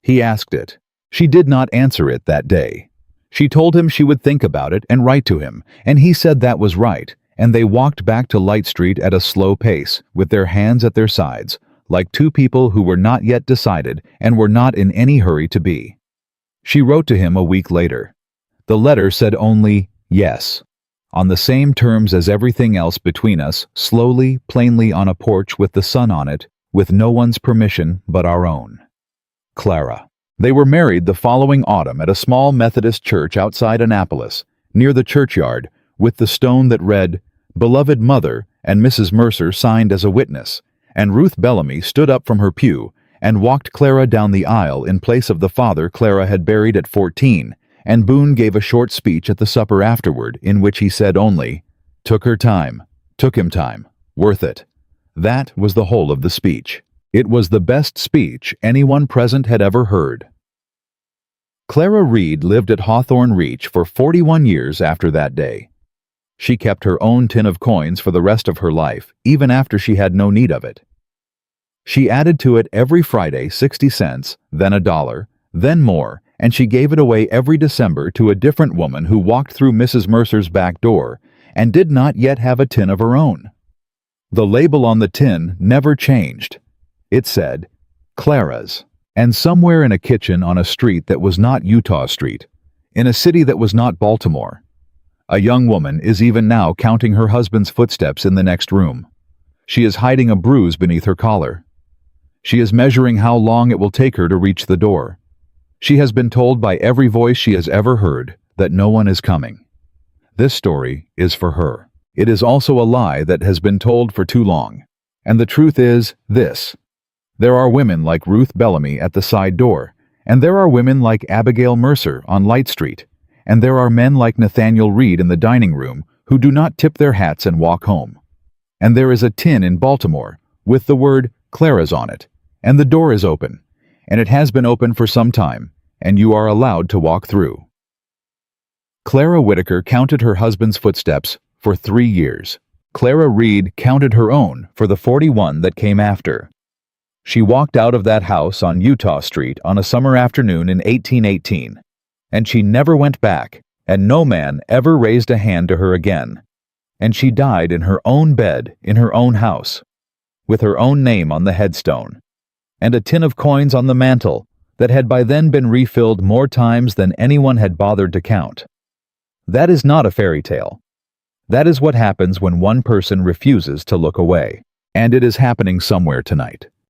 He asked it. She did not answer it that day. She told him she would think about it and write to him, and he said that was right, and they walked back to Light Street at a slow pace, with their hands at their sides, like 2 people who were not yet decided and were not in any hurry to be. She wrote to him a week later. The letter said only, "Yes," on the same terms as everything else between us, slowly, plainly on a porch with the sun on it, with no one's permission but our own. Clara. They were married the following autumn at a small Methodist church outside Annapolis, near the churchyard, with the stone that read, "Beloved Mother," and Mrs. Mercer signed as a witness, and Ruth Bellamy stood up from her pew and walked Clara down the aisle in place of the father Clara had buried at 14, and Boone gave a short speech at the supper afterward in which he said only, "Took her time, took him time, worth it." That was the whole of the speech. It was the best speech anyone present had ever heard. Clara Reed lived at Hawthorne Reach for 41 years after that day. She kept her own tin of coins for the rest of her life, even after she had no need of it. She added to it every Friday 60 cents, then $1, then more, and she gave it away every December to a different woman who walked through Mrs. Mercer's back door and did not yet have a tin of her own. The label on the tin never changed. It said, Clara's, and somewhere in a kitchen on a street that was not Utah Street, in a city that was not Baltimore, a young woman is even now counting her husband's footsteps in the next room. She is hiding a bruise beneath her collar. She is measuring how long it will take her to reach the door. She has been told by every voice she has ever heard that no one is coming. This story is for her. It is also a lie that has been told for too long. And the truth is this. There are women like Ruth Bellamy at the side door, and there are women like Abigail Mercer on Light Street, and there are men like Nathaniel Reed in the dining room who do not tip their hats and walk home. And there is a tin in Baltimore with the word Clara's on it, and the door is open, and it has been open for some time, and you are allowed to walk through. Clara Whitaker counted her husband's footsteps for 3 years. Clara Reed counted her own for the 41 that came after. She walked out of that house on Utah Street on a summer afternoon in 1818, and she never went back, and no man ever raised a hand to her again. And she died in her own bed in her own house, with her own name on the headstone, and a tin of coins on the mantel that had by then been refilled more times than anyone had bothered to count. That is not a fairy tale. That is what happens when one person refuses to look away. And it is happening somewhere tonight.